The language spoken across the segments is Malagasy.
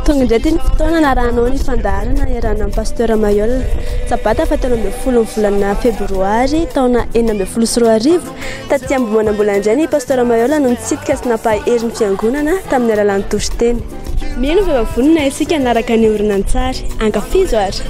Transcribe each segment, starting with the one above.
tonga indray ty ny fotoana naranao ny fandarana iarana amin'ny pasteur Mayol sabata fatelo amby folo ny volana febroary taona 2024 taty ambomana-mbola indray ny pasteur Mayol no nitsidika sy nampahay hery ny fiangonana tamin'ny alalan'ny tositeny mino vavavonina isika naraka ny orinantsary ankafizo ary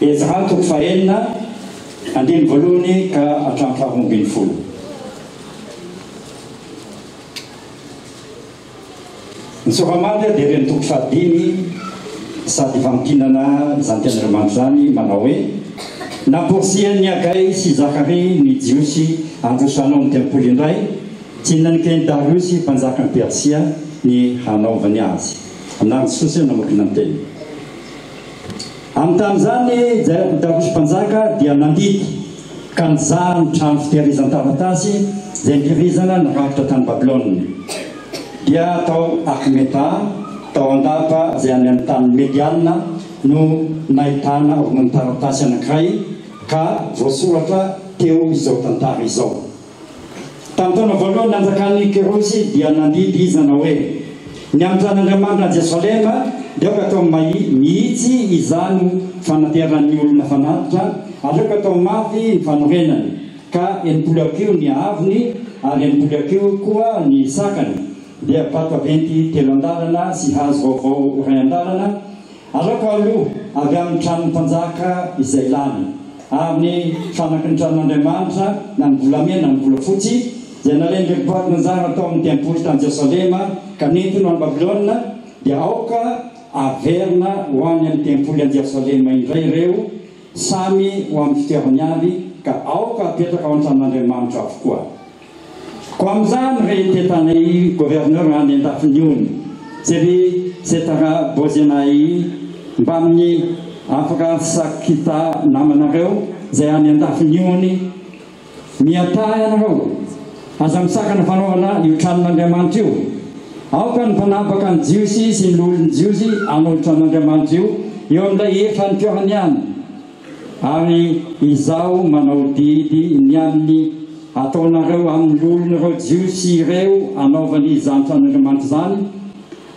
Ezahatoko fahenina andiny voalohany ka hatramin'ny faharoambin'ny folo. Ny soramandy dia reny toko fahadimy sady fampikinana izany tenandriamanitra zany manao hoe naporsiany agay sy Zakary ny Jiosy androsanao ny tempoly indray tsy nanikeny Dariusy mpanjaka ny Persia ny hanaovany azy. Amin'andro Jesosy namoakina ny teny. Amin'ny tamin'izany Dariusy mpanjaka dia nandidy ka nizaha ny trano fitehirizany taratasy zay nihirizana nirafitra tany Babilôna dia atao Akmeta tao andapa zay any amin'ny tany Mediana no nahitana ronono taratasy anankiray ka voasoratra teo izao tantara izao. Tamin'ny taona voalohany nanjakany Kirosy dia nandidy izy nanao hoe ny amin'ny tran'Andriamanitra any Jerosalema dia atao mihitsy izany fanateran'ny olona fanatitra aleoko atao mafy ny fanorenany ka enimpolo akio ny aviny ary enimpolo akio koa ny sakany dia bato aventy telo andalana sy hazo vaovao ray andalana aleoko aloha avy amin'ny tranon'ny mpanjaka izay lany amin'ny fanaky ny tranon'Andriamanitra na ny volamena na ny volafotsy zay nalainy repoaty nanjara atao amin'ny tempolo tany Jerosalema ka nentiny ho any Babilôna dia aoka averina ho any amin'ny tempolo any Jerosalema indray ireo samy ho amin'ny fitoerany avy ka aoka apetraka ao an-tranon'Andriamanitra avokoa. Ko amin'izany rehetetanay gouverneur any an-dafiny ony zay tara Bozenay mba amin'ny afaka sakita namanareo zay any an-dafiny ony miatay anareo aza misakana fanaovana io tranon'Andriamanitra io aoka ny mpanapaka ny jiosy sy ny lolon'ny jiosy anao tranon'Andriamanitra io eo amin'ilay efa nitoerany any ary izao manao didy ny amin'ny ataonareo amin'ny lolon'ireo jiosy ireo anaovany izany tranon'Andriamanitra zany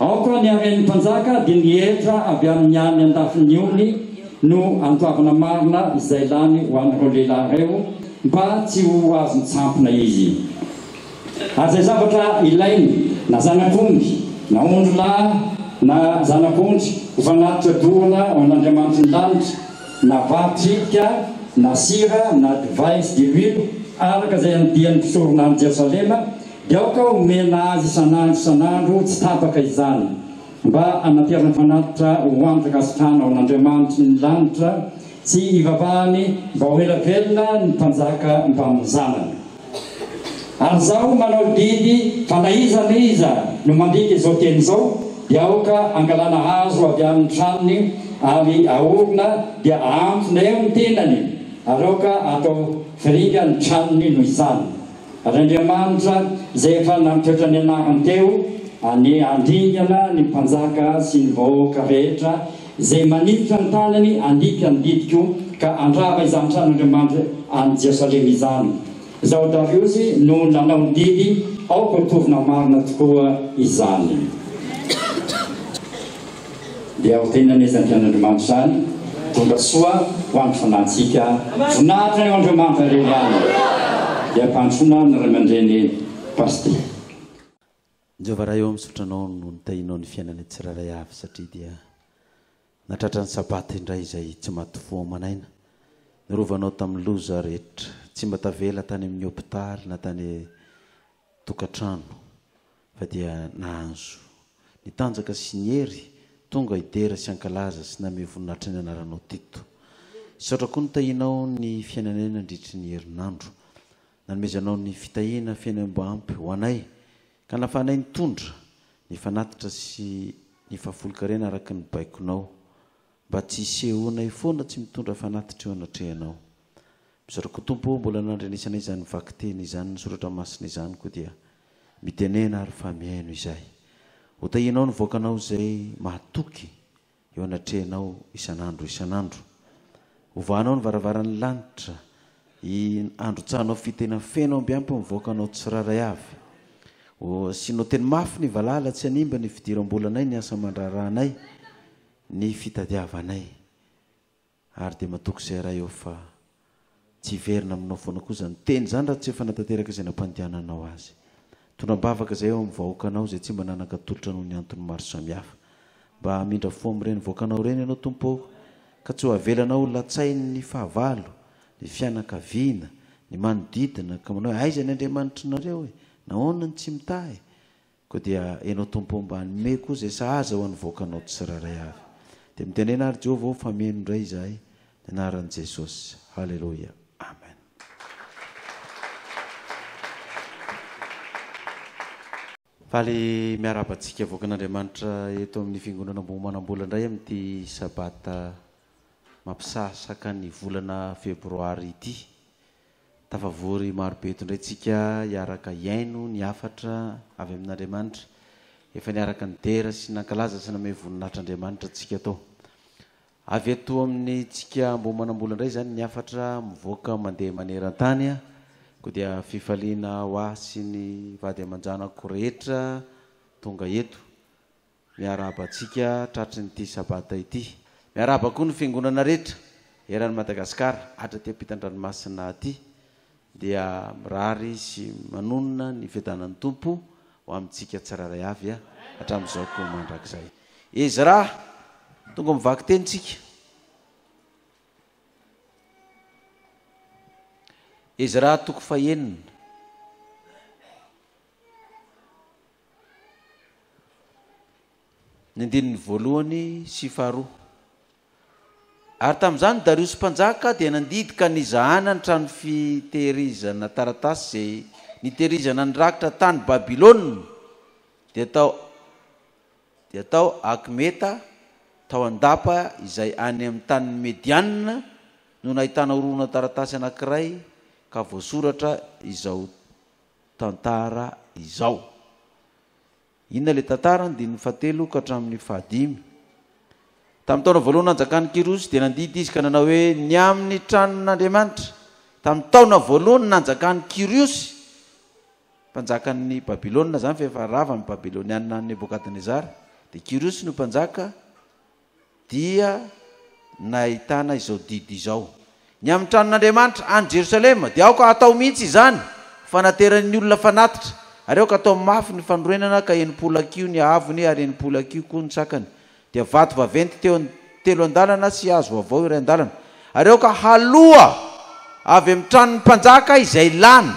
aoka ny aren'ny mpanjaka dia nihetra avy amin'ny any an-dafiny ony no antoavana marina izay lany ho an'ireo lehilahy ireo mba tsy ho azo mitsampina izy. Ary zay zavatra ilainy na zanak'omby na ondro lahy na zanak'ondry ho fanatitra dorana ao an'Andriamanitra ny lanitra na vatrika na sira na divay sy dihuile araka zay andian'ny mpisorona any Jerosalema dia aoka omena azy isanandro tsy tapaka izany mba anaterana fanatitra ho antakasitrana ao an'Andriamanitra ny lanitra sy ivavahany mba ho ela velona ny mpanjaka mba amin'ny zanany. Ary zaho manao didy fa na iza na iza no mandika izao teny izao dia aoka angalana hazo avy amin'ny tranony ary aorona dia ampina eo ny tenany ary aoka atao firinga ny tranony no izany. Ary Andriamanitra zay efa nampihoatra ny anarany teo any andringana ny mpanjaka sy ny vahoaka rehetra zay maniditra ny tanany andika ny didiko ka andrava izany tranon'Andriamanitra any Jerosalema izany. Zao Dariosy no nanao ny didy aoka tovina marina tokoa izany. Dia ho tena nezany tranon'Andriamanitra zany tonga soa ho amin'ny fanantsika vonahitra eo Andriamanitra rehany dia mpandrosoana ny ray aman-dreny pasteur. Jehova raha eo misotranao no nitahinao ny fiainana tsiraray avy satria dia natratra ny sabata indray izay tsy matofoa manaina nirovanao tamin'ny loza rehetra tsy mba tavela tany amin'ny hôpitaly na tany tokatrano fa dia nahazo nitanjaka sy ny hery tonga idera sy ankalaza sy name voninahitra ny anaranao tito saotra koa nitahinao ny fiainanena ndritry ny herinandro nanomezanao ny fitahina fiainam-bampy ho anay ka nafanay nitondra ny fanatitra sy ny fahafolo-karena araka ny baikonao mba tsy isehonay foana tsy mitondra fanatitra eo anatrehanao. Misorako tompo mbola nandrenesanay izany vakiteny izany ny soratra masina izany koa dia mitenena ary fa miaino izay ho tahinao ny voakanao izay mahatoky eo anatrehanao isanandro hovanao ny varavaran'ny lanitra androtsanao fitena fenao ambiampy mivoakanao tsiraray avy sinao teny mafy ny valala tsy animba ny fidiram-bolanay ny asa mandraranay ny fitadiavanay ary dia matoky izay raha eo fa tsy verina aminao foana koa zany teny zany raha tsy efa natateraka izay nampandiananao azy tondrambavaka zay eo amin'ny vahoakanao zay tsy mba nanakatolotra noho ny antony maro samihafa mba mindra fo amin'ireny voakanao reny ianao tompo ka tsy ho avelanao latsainy ny fahavalo ny fianakaviana ny manodidina ka manao aiza ny Andriamanitrareo nahoana ny tsy mitahy koa dia ianao tompo mba nome koa zay sahaza ho an'ny voakanao tsiraray avy dia mitenena ary Jehovah ho famieno indray izahay ny anaran'i Jesosy. Halleluja. Amen. Faly miarabantsika voakan'Andriamanitra eto amin'ny fiangonana manam-bola indray amin'ity sabata mampisasaka ny volana febroary ity tafavory marobe eto indray tsika hiaraka iaino ny afatra avy amin'Andriamanitra efa niaraka ny dera sy nankalaza sy namay voninahitr'Andriamanitra tsika tao avy eto amin'ny tsika ambomanambola indray zany ny afatra mivoaka mandeha maneran-tany koa dia fifaliana ho ahy sy ny vady aman-janako rehetra tonga eto miarahaba antsika tratry nyity sabata ity miarahaba koa ny fiangonana rehetra eran'ny Madagasikara hatraty ampitan-dranomasina aty dia mirary sy manonona ny fiadanan'ny tompo ho amintsika tsiraray avy hatramin'izao koa mandrakizay izy raha tonga mivaky tenitsika izy raha toko fahenina ny andininy voalohany sy faharoa ary tamin'izany Darius mpanjaka dia nandidika nizahana ny trano fitehirizana taratasy zay nitehirizana nyrakitra tany Babilôna dia tao Akmeta tao andapa izay any amin'ny tany Mediana no nahitana orona taratasy anankiray ka voasoratra izao tantara izao. Inona le tantara ny fahatelo ka hatramin'ny fahadimy. Tamin'ny taona voalohany nanjakan'i Kirosy dia nandidy izy ka nanao hoe ny amin'ny tranon'Andriamanitra. Tamin'ny taona voalohany nanjakan'i Kirosy mpanjakan'ny Babilôna zany fa efa rava amin'ny Babilôniana Nebokadnezara dia Kirosy no mpanjaka dia nahitana izao didy izao. Ny amin'ny tranon'Andriamanitra any Jerosalema dia aoka atao mihitsy izany fanateran'ny olona fanatitra ary aoka atao mafy ny fanorenana ka 70 ny avony ary 70 koa ny sakany. Dia vato vaventy telo andalana sy hazo avao iray andalana ary aoka haloa avy amin'ny tranon'ny mpanjaka izay lany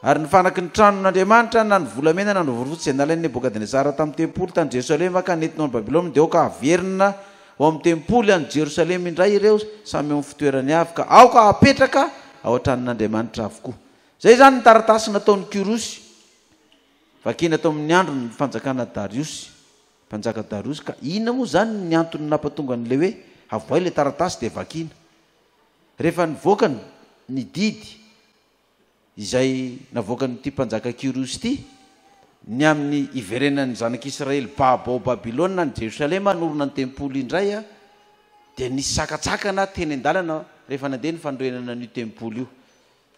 ary ny fanaky ny tranon'Andriamanitra na ny volamena na ny vorofotsy izay nalain'ny Nebokadnezara tamin'ny tempolo tany Jerosalema ka nentinao ny Babilôna dia aoka averina ao amin'ny tempoly any Jerosalema indray ireo samy amin'ny fitoerany avy ka aoka apetraka ao an-tranon'Andriamanitra avokoa. Zay zany ny taratasy nataon'ny Kirosy vakina tao amin'ny andro ny fanjakana Darius mpanjaka Darius ka inona moa zany ny antony nampatonga an'le hoe avoay le taratasy dia vakina rehefa nivoaka ny didy izay navoaka nyity mpanjaka Kirosy ity ny amin'ny iverenan'ny zanak'Israely babo ao Babilôna ny Jerosalema norona ny tempoly indray dia nisy sakatsakana teny an-dalana rehefa nandeha ny fandroenana ny tempoly io.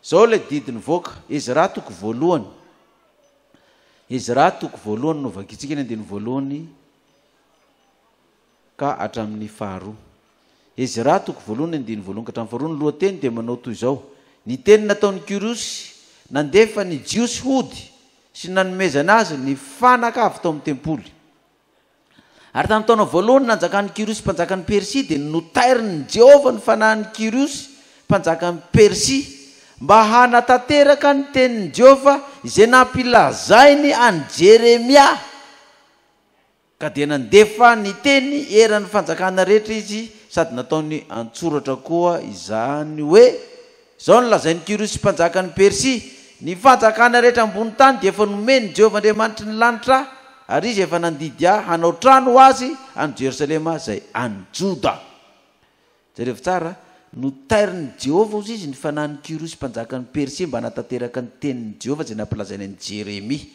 Zao le didy nivoaka Ezra toko voalohany. Ezra toko voalohany no vakitsika ny andiny voalohany ka hatramin'ny faharoa. Ezra toko voalohany andiny voalohany ka hatramin'ny faharoa ny lohateny dia manao toy izao: ny teny nataon'ny Kirosy nandefa ny jiosy hody sy nanomezana azy ny fanaka avy tao amin'ny tempoly. Ary tamin'ny taona voalohany nanjakan'ny Kirosy mpanjakan'ny Persia dia notairin'ny Jehovah ny fanahin'ny Kirosy mpanjakan'ny Persia mba hanatanteraka ny tenin'ny Jehovah izay nampilazainy any Jeremia ka dia nandefa ny teny eran'ny fanjakana rehetra izy sady nataony antsoratra koa izany hoe zao nolazain'ny Kirosy mpanjakan'ny Persia ny fanjakana rehetra ambony tany dia efa nomeny Jehovah Andriamanitra ny lanitra ary izy efa nandidy hanao trano ho azy any Jerosalema zay any Joda. Jereo tsara notairin'ny Jehovah ozy izy ny fanahin'ny Kirosy mpanjakan'ny Persia mba hanatanteraka ny tenin'ny Jehovah izay nampilazainy an'i Jeremia.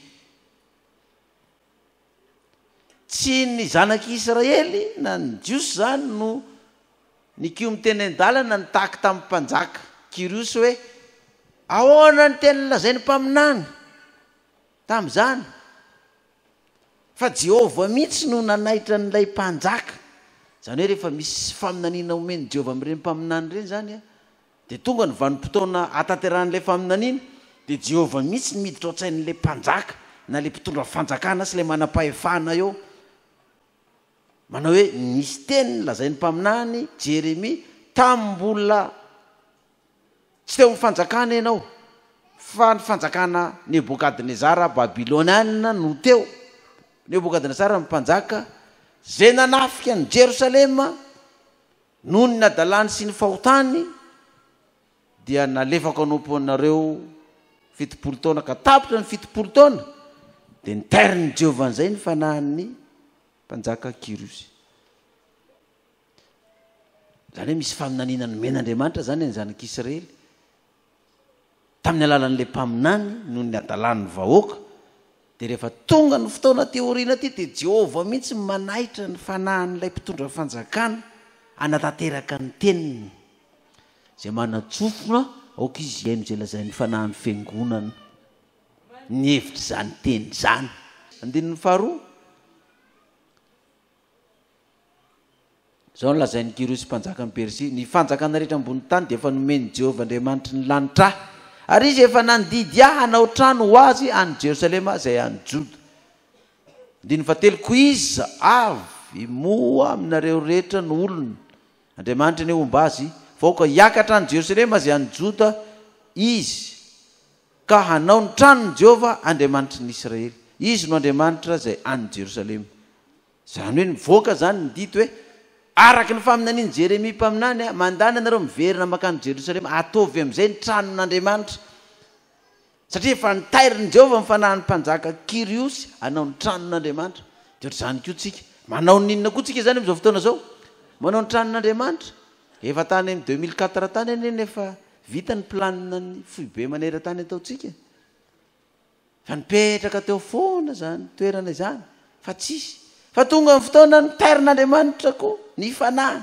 Tsy ny zanak'Israely na ny jiosy zany no nikio miteny an-dalana nitaky tamin'ny mpanjaka Kirosy hoe ahoana ny teny lazainy mpaminany tamin'izany fa Jehovah mihitsy no nanaitra n'ilay mpanjaka. Zany hoe rehefa misy faminaniana omeny Jehovah amin'ireny mpaminany ireny zany dia tonga ny vanim-potoana atanteran'ilay faminaniana dia Jehovah mihitsy miditra ao-tsain'ilay mpanjaka na ilay mpitondra fanjakana sy ilay manam-pahefana eo manao hoe nisy teny lazainy mpaminany Jeremia tamin'ny mbola tsy teo mifanjakana ianao fa ny fanjakana Nebokadnezara Babilôniana no teo. Nebokadnezara mpanjaka zay nanafika ny Jerosalema noho ny nadalany sy ny fahotany dia nalefaka anomponareo 70 taona ka tapitra ny 70 taona dia nitairin'ny Jehovah an'izay ny fanahin'ny mpanjaka Kirosy. Zany hoe misy faminaniana nomen'Andriamanitra zany ny zanak'Israely tamin'ny alalan'ilay mpaminany no ny adalan'ny vahoaka. Dia rehefa tonga ny fotoana teoriana ty dia Jehovah mihitsy manaitra ny fanahin'ilay mpitondra fanjakana anatanteraka ny teniny zay manatsofona aoka izy haino zay lazay ny fanahin'ny fiangonana ny hevitra zany teny zany. Andininy faharoa zao no lazain'ny Kirosy mpanjaka ny Persia, ny fanjakana rehetra ambony tany dia efa nomeny Jehovah Andriamanitry ny lanitra ary izy efa nandidy hanao trano ho azy any Jerosalema zay any Joda. Andininy fahatelo, ko izy avy moa aminareo rehetra ny olona Andriamanitra ny omba azy vaoka hiakatra any Jerosalema zay any Joda izy ka hanao ny tranony Jehovah Andriamanitra ny Israely. Izy no Andriamanitra zay any Jerosalema. Zany hoe mivoaka zany ny dito hoe araky ny faminaniany Jeremia mpaminany mandany anareo miverina makany Jerosalema ataovy amin'izay ny tranon'Andriamanitra satria efa nitairin'ny Jehovah mifanahin'ny mpanjaka Kiriosy hanao ny tranon'Andriamanitra. Dia zany koa tsika manao ninona koa tsika zany amin'izao fotoana zao manao ny tranon'Andriamanitra. Efa tany amin'ny 2004 tany eny efa vita ny planina ny foibe manera tany ataotsika fa nipetraka teo foana zany toerana izany fa tsisy. Fa tonga amin'ny fotoana ny tairin'Andriamanitra koa ny fanahy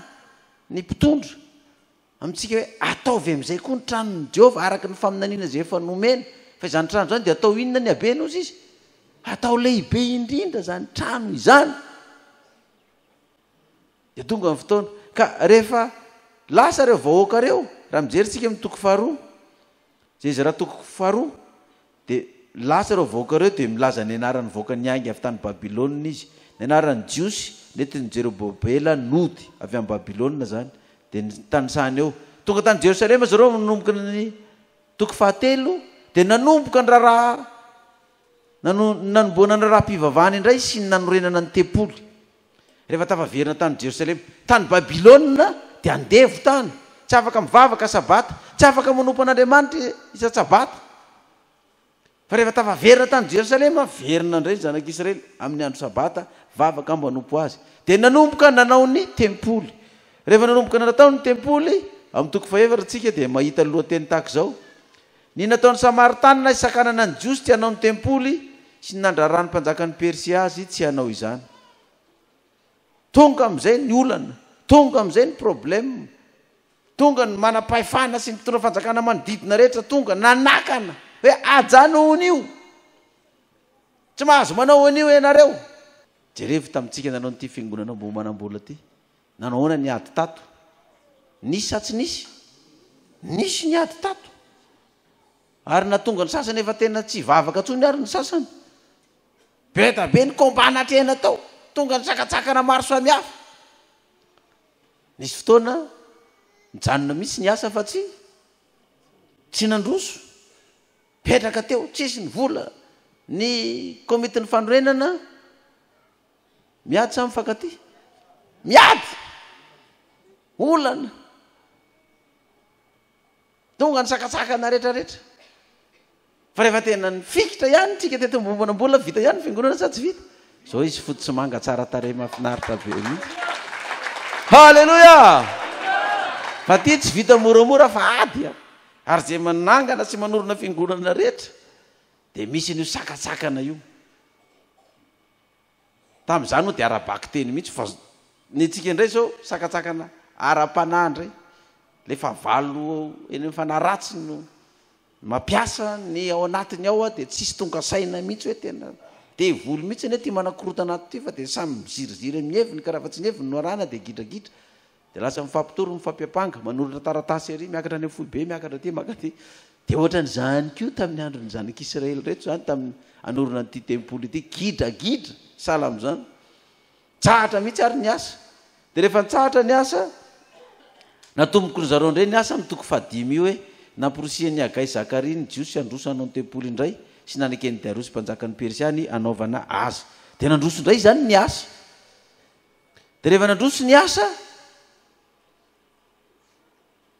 ny mpitondra amintsika hoe ataovy amin'izay koa ny tranon'ny Jehovah araky ny faminaniana zay efa nomena. Fa izany trano zany dia atao inona ny habeny ozy izy? Atao lehibe indrindra zany trano izany. Dia tonga amin'ny fotoana ka rehefa lasa reo vahoaka reo raha mijeritsika amin'ny toko faharoa zay izy raha toko faharoa dia lasa reo vahoaka reo dia milaza ny anarany vahoaka ny aingy avy tany Babilôna izy. Ny anarany Jiosy netiny Jerobabela nody avy amin'ny Babilôna zany dia nytanisany eo tonga tany Jerosalema zareo nanomboka ny toko fahatelo dia nanomboka ny raha nanomboana ny raha mpivavahany indray sy ny nanorenana ny tempoly. Rehefa tafaverina tany Jerosalema tany Babilôna dia andevo tany tsy afaka mivavaka sabata tsy afaka manompo an'Andriamanitra isa-tsabata. Fa rehefa tafaverina tany Jerosalema verina indray zanak'Israely amin'ny andro sabata vavaka manompo azy. Dia nanomboka nanao ny tempoly. Rehefa nanomboka natao ny tempoly amin'ny toko fahaefatra tsika dia mahita lohateny tahaka izao ny nataon'ny Samaritana isakanana ny Jiosy tsy hanao ny tempoly sy nandrarany mpanjakan'ny Persia azy tsy hanao izany. Tonga amin'izay ny olana, tonga amin'izay ny problème, tonga ny manam-pahefana sy ny mpitondra fanjakana manodidina rehetra tonga nanakana hoe ajano hon'io tsy mahazo manao an'io ianareo. Jerevy tamintsika nanao nyity fiangonana mbo manam-bola ty nanao hoana ny ady tato nisy sa tsy nisy? Nisy ny ady tato ary natonga ny sasany efa tena tsy vavaka tsony ary ny sasany beta be ny kombana atrehana tao tonga ny sakatsakana maro samihafa. Nisy fotoana mijanona mihitsy ny asa fa tsy nandroso petraka teo tsisy ny vola ny komitin'ny fanorenana miady sa mifankaty miady olana tonga ny sakatsakana rehetrarehetra. Fa rehefa tena ny fikitra ihany tsika teto ambombanam-bola vita ihany fiangonana sa tsy vita zao izy fototsy manga tsara tare mahafinaritra be mihitsy. Halleloja. Fa ty tsy vita moramora fa ady ary zay manangana sy manorona fiangonana rehetra dia misy n'io sakatsakana io. Tamin'izany moa dia arabaky teny mihitsy fa ny tsika indray zao sakatsakana ara-panahy indray le fa valo eny mifanaratsy no mampiasa ny ao anatiny ao dia tsisy tonga saina mihitsy hoe tena devoly mihitsy ny ty manakorota anaty ty fa dia samy miziriziry mieviny ka raha fa tsy nieviny no arana dia gidragidra dia lasa mifampitoro mifampiapanga manorona taratasy ary miakatra any foibe miakatra ty maka ty. Dia ohatran'izany koa tamin'ny androny zanak'Israely rehetra zany tamin'ny anorona nyity tempoly ity gidragidra sala amin'izany tsahatra mihitsy ary ny asa. Dia rehefa nitsahatra ny asa natomboko ny zareo indray ny asa mitoko fadimy io hoe nampirosiany Hagai Zakaria ny Jiosy androso hanao ny tempoly indray sy nanekeny Darosy mpanjakan'ny Persiany anaovana azy. Dia nandroso indray zany ny asa. Dia rehefa nandroso ny asa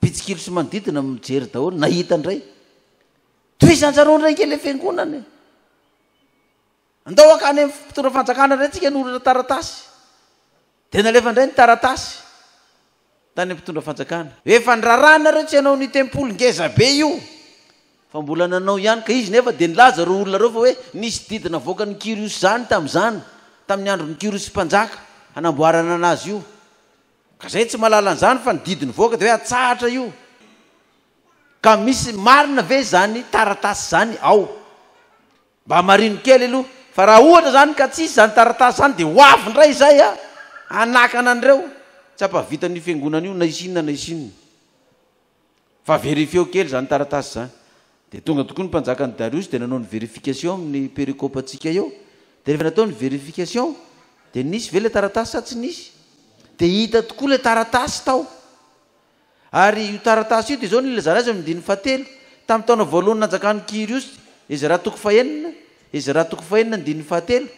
pitsikilo sy manodidina mijery daholo nahita indray toizanjareo indray kely fiangonana andao akany amin'ny mpitondra fanjakana indray tsika norona taratasy. Dia nalefa indray ny taratasy tany mpitondra fanjakana efa nirarana reo tsy hanao ny tempoly ngeza be io fa mbola nanao ihany ka izy nefa dia nilaza ro olona reo fa hoe nisy didina voaka ny Kyrios zany tamin'izany tamin'ny andro ny Kyrios mpanjaka hanamboarana anazy io ka zay tsy malala an'izany fa nididiny voaka dia hoe atsahatra io ka misy marina ve zany taratasy zany ao mba marino kely aloha fa raha ohatra zany ka tsisy zany taratasy zany dia hoavy ndray zay anakana an'ireo tsy ampavita ny fiangonana io na isinina na isinina fa verifio kely zany taratasy zany dia tonga tokoa ny mpanjaka ny Darius dia nanao ny verification amin'ny perikôpantsika eo dia rehefa natao ny verification dia nisy ve le taratasy sa tsy nisy dia hita tokoa le taratasy tao ary io taratasy io dia zao ny lazana azy amin'ny 17 tamin'ny taona voalohany nanjakan'ny Kyrios izy raha toko fahenina izy raha toko fahenina ny 17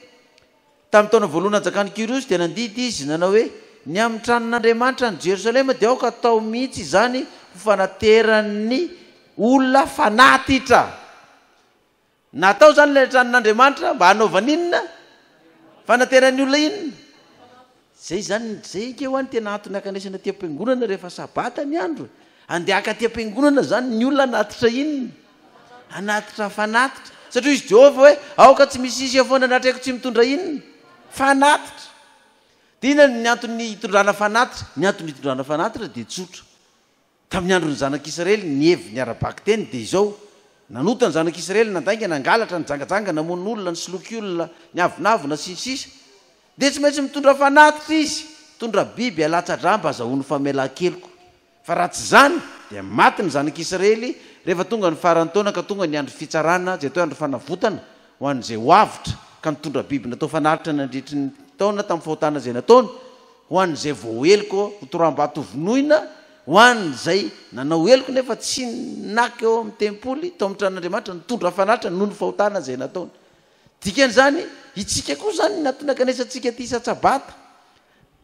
tamin'ny taona voalohany nanjakan'ny Kyrios dia nandidy izy nanao hoe ny amin'ny tranon'Andriamanitra ny Jerosalema dia aoka atao mihitsy zany fanateran'ny olona fanatitra natao zany le tranon'Andriamanitra mba hanaovan'inona fanateran'ny olona inona zay zany zay keo any tena antony akanesana ty am-piangonana rehefa sabata ny andro andeaka ty am-piangonana zany ny olona anatitra inona anatitra fanatitra satria izy Jehova hoe aoka tsy misy isy foana natreko tsy mitondra inona fanatitra dia inona ny antony hitondrana fanatitra ny antony hitondrana fanatitra dia tsotra tamin'ny andro ny zanak'Israely ny evy ny arabaky teny dia izao nanota ny zanak'Israely nandainga nangalatra ny jangajanga namono olona ny soloky olona ny avinavina sisisisa dia tsy maintsy mitondra fanatitra izy mitondra biby alatsa-dramba azahoany famelan-keloko fa raha tsy zany dia maty ny zanak'Israely rehefa tonga ny farany taona ka tonga ny andro fitsarana zay atao andro fanavotana ho an'izay hoavitra ka mitondra biby natao fanatitra nandritry ny taona tamin'ny fahotana zay nataony ho an'izay vao eloko hotoram-bato vonoina ho an'izay nanao eloko nefa tsy naky eo amin'ny tempoly tao amin'ny tranon'Andriamanitra nitondra fanatitra noho ny fahotana zay nataony dikan'izany itsika koa zany natona-kanesantsika ty isa-tsabata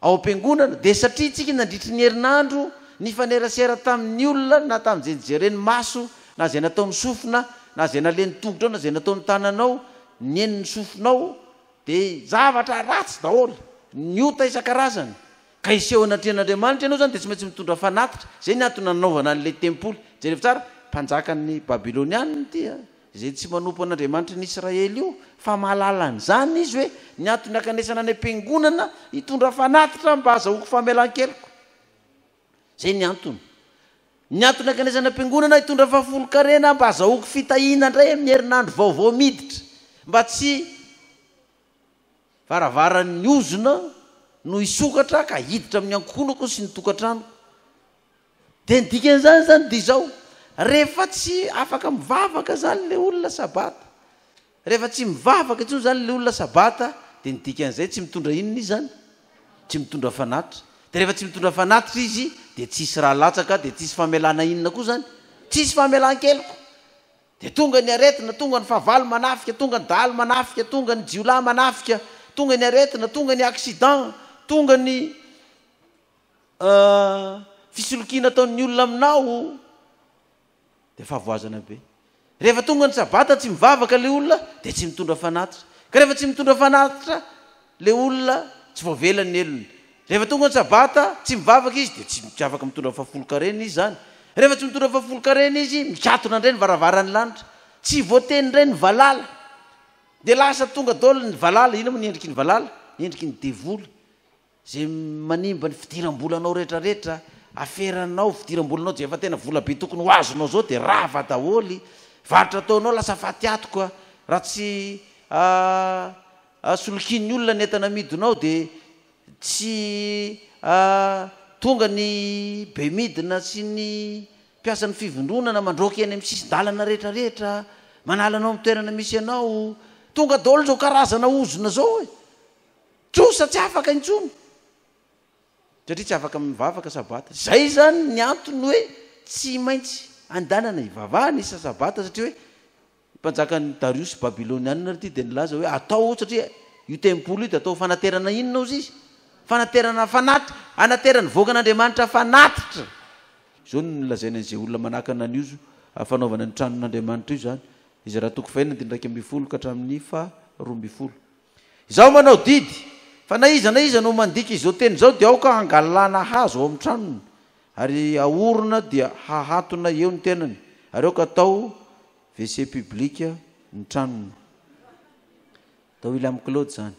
ao am-piangonana dia satria itsika nandritry ny herinandro ny fanerasera tamin'ny olona na tamin'izay nijereny maso na zay nataony sofina na zay naleny tongotra ao na zay nataony tananao ny eniny sofinao dia zavatra ratsy daholo ny ota isan-karazany ka iseho anatrehan'Andriamanitra ianao zany dia tsy maintsy mitondra fanatitra zay ny antony nanaovana an'ilay tempoly jereva tsara mpanjakan'ny babilonianina tya zay tsy manompo an'Andriamanitra ny Israely io fa mahalalan'izany izy hoe ny antony akanesana any am-piangonana hitondra fanatitra mba azahoako famelan-keloko zay ny antony akanesana am-piangonana hitondra fahafolo-karena mba azahoako fitahina indray amin'ny herinandro vaovao miditra mba tsy varavaran'ny ozona no isokatra ka hiditra amin'ny ankonako sy ny tokantrano dia nidikan'izany zany dia izao rehefa tsy afaka mivavaka zany le olona sabata rehefa tsy mivavaka intsony zany le olona sabata dia nidikan'izay tsy mitondra inona izy zany tsy mitondra fanatitra dia rehefa tsy mitondra fanatitra izy dia tsisy raha latsaka dia tsisy famelana inona koa zany tsisy famelan-keloko dia tonga ny aretina tonga ny fahavalo manafika tonga ny dahalo manafika tonga ny jiolahy manafika tonga ny aretina tonga ny accident tonga ny fisolokiana ataon'ny olona aminao dia fahavoazana be rehefa tonga ny sabata tsy mivavaka le olona dia tsy mitondra fanatitra ka rehefa tsy mitondra fanatitra le olona tsy voavelany elona rehefa tonga ny sabata tsy mivavaka izy dia tsy afaka mitondra fahafolo-karena izy zany rehefa tsy mitondra fahafolo-karena izy mikatona indray ny varavaran'ny lanitra tsy voateny indray ny valala dia lasa tonga daholo ny valala ina moa ny endriky ny valala endriky ny devoly zay manimba ny fidiram-bolanao rehetrarehetra aferanao fidiram-bolanao dia efa tena vola be tokony ho azonao zao dia rava daholy varitra ataonao lasa faty-ato raha tsy solokin'ny olona ny entana midinao dia tsy tonga ny be midina sy ny mpiasan'ny fivondronana mandroky any amin'ny sisin-dalana rehetrarehetra manalanao amin'ny toerana misy ianao tonga daholo zao karazana ozona zao e trosa tsy afaka intsony satria tsy afaka mivavaka sabata zay zany ny antony hoe tsy maintsy andanana ivavahana isa sabata satria hoe mpanjakan'ny Darius babilonianina ty dia nilaza hoe atao satria io tempoly io dia atao fanaterana inona ozy izy fanaterana fanatitra anaterany voakan'Andriamanitra fanatitra zao nolazaina an'izay olona manakana an'io fanaovana ny tranon'Andriamanitra io zany izy raha toko fahenina dia 120 ka hatramin'ny 12 izaho manao didy fa na iza no mandika izao teny zao dia aoka hangalana hazo ao amin'ny tranony ary aorona dia hahatona eo ny tenany ary aoka atao WC publika ny tranony tao William Claude zany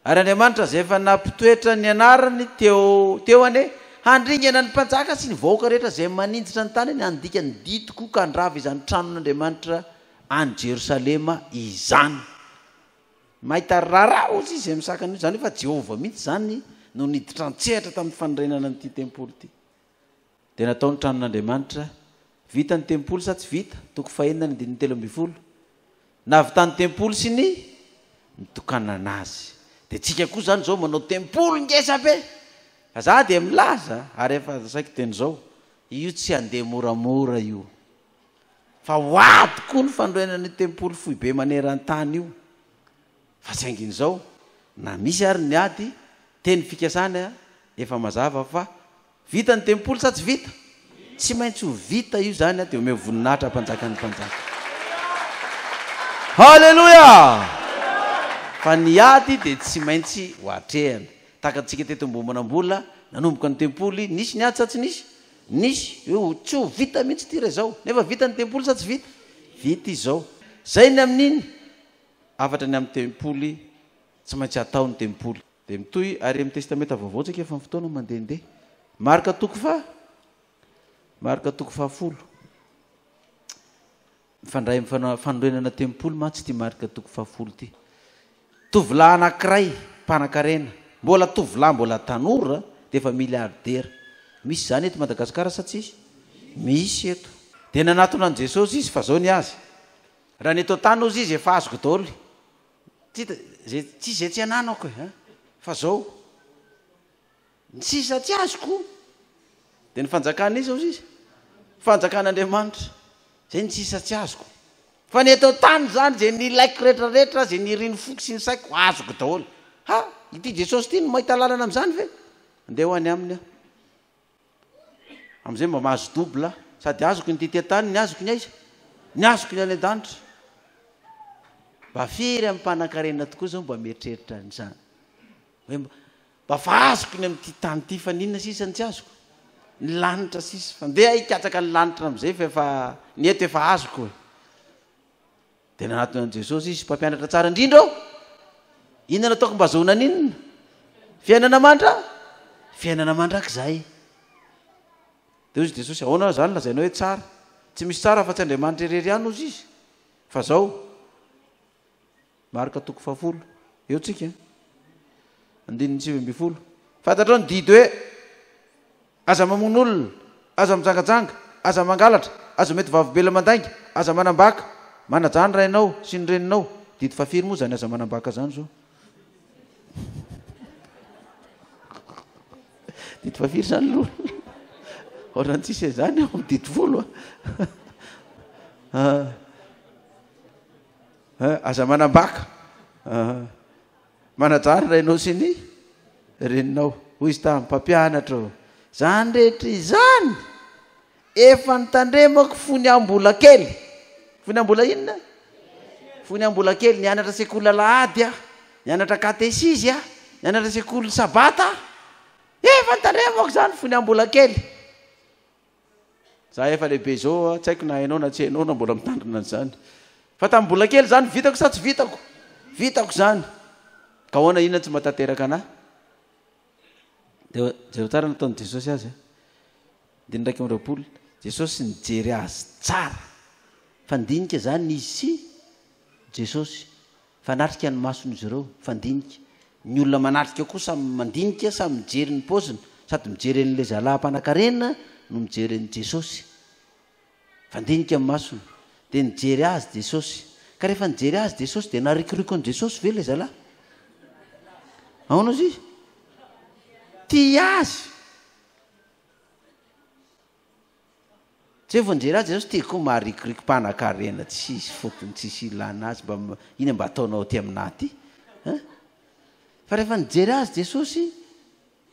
ary Andriamanitra zay efa nampitoetra ny anarany teo ane handringana ny mpanjaka sy ny vahoaka rehetra zay maninjitra ny tany ny andika ny ditoko ka andrava izany tranon'Andriamanitra any Jerosalema izany mahita rarao izy misakana io zany efa Jehova mihitsy zany no niditra antsehatra tamin'ny fanorenana n'ity tempoly ity dia natao ny tranon'Andriamanitra vita ny tempoly sa tsy vita toko 4:3 navitany tempoly sy ny nitokanana azy dia tsika koa zany zao manao tempoly ngesa be za dia milaza ary efa saiko teny zao io tsy andeha moramora io fa hoaty koa ny fanorenana ny tempoly fohy be maneran-tany io fa sainginy zao na misy ary ny ady teny fikasana efa mazava fa vita ny tempoly sa tsy vita tsy maintsy ho vita io zany dia omeo voninahitra mpanjakany mpanjaka halleluja fa ny ady dia tsy maintsy hoatrehana takatsika teto ambony nanomboka ny tempoly nisy ny ady sa tsy nisy io tsy ho vita mihitsy ty zao nefa vita ny tempoly sa tsy vita vita izao zay ny amin'iny afatra ny amin'ny tempoly tsy maintsy atao ny tempoly dia mitoy ary amin'ny testamenta vaovao tsika efa fotoana mandehandeha marika toko 10 mifandray fanorenana tempoly ma tsy ty marika toko 10 ty tovolahy anankiray mpanan-karena mbola tovolahy mbola tanora dia efa miliardera misy zany eto Madagasikara sa tsisy misy eto dia nanatona an Jesosy izy fa zao ny azy raha ny eto tany ozy izy efa azoko daholo tsy zay tsy ananako fa zao tsisa tsy azoko dia ny fanjakana izy ozy izy fanjakan'Andriamanitra zay ny tsisa tsy azoko fa ny eto tany zany zay ny ilaiko rehetrarehetra zay ny riny foky sy ny saiko azoko daholo ity Jesosy ity no mahita lalana amin'izany ve andeha ho any aminy am'izay mba mahazo dobla sady azoko ny ty tany ny azoko ny aiza ny azoko ny any an-danitra mba firy amin'ny mpanan-karena tokoa zao mba mieritreritra n'izany hoe mba fa azoko ny amin'ity tany ity fa ninona sisa ny tsy azoko ny lanitra sisa fa ndeha hikatsaka ny lanitra am'izay fa efa ny eto efa azoko dia nanatony an Jesosy izy mpampianatra tsara indrindra ao inona nataoko mba azahoana ninona fiainana mandrakizay dia ozy Jesosy ahoana zany lazainao hoe tsara tsy misy tsara fa tsy Andriamanitra irery ihany ozy izy fa zao marika toko 10 eo tsika 9:20 fantatrao ny didy hoe aza mamono olona aza mijangajanga aza mangalatra aza mety vavibela mandainga aza manambaka manajany rainao sy ny reninao didy 4 moa zany aza manambaka zany zao didy 4 zany loha ohatrany tsisy zany aho didy 10 aza manambaka manajany rainao sy ny reninao hoy izy tamin'ny mpampianatra zany rehetra izany efa nitandremako fony ambola kely fony ambola inona fony ambola kely nianatra sekoly alahady nianatra katesisy nianatra sekoly sabata efa nitandremako zany fony ambola kely za efa lehibe zao tsy haiko na hainao na tsy hainao na mbola mitandrina an'izany fa tamin'ny mbola kely zany vitako sa tsy vitako zany ka hoana inona tsy matateraka anahy dia zay tsara nataon'i Jesosy azy dia ndraiky am'rapoly Jesosy nijery azy tsara fandinika zany izy sy Jesosy fanatrika ny mason'izy ireo fandinika ny olona manatrika koa samy mandinika samy mijery ny poziny sady mijery an'ilay zalahy mpanan-karena no mijery an'i Jesosy fandinika amin'ny masony dia nijery azy Jesosy ka rehefa nijery azy Jesosy dia narikoriko an'i Jesosy ve ilay zalahy ahoana izy ty azy tsy hoe vonjery azy Jesosy ty koa maharikoriko mpanan-karena tsisy fotony tsisy ilana azy mba iny mba ataonao ty aminah ty fa rehefa nijery azy Jesosy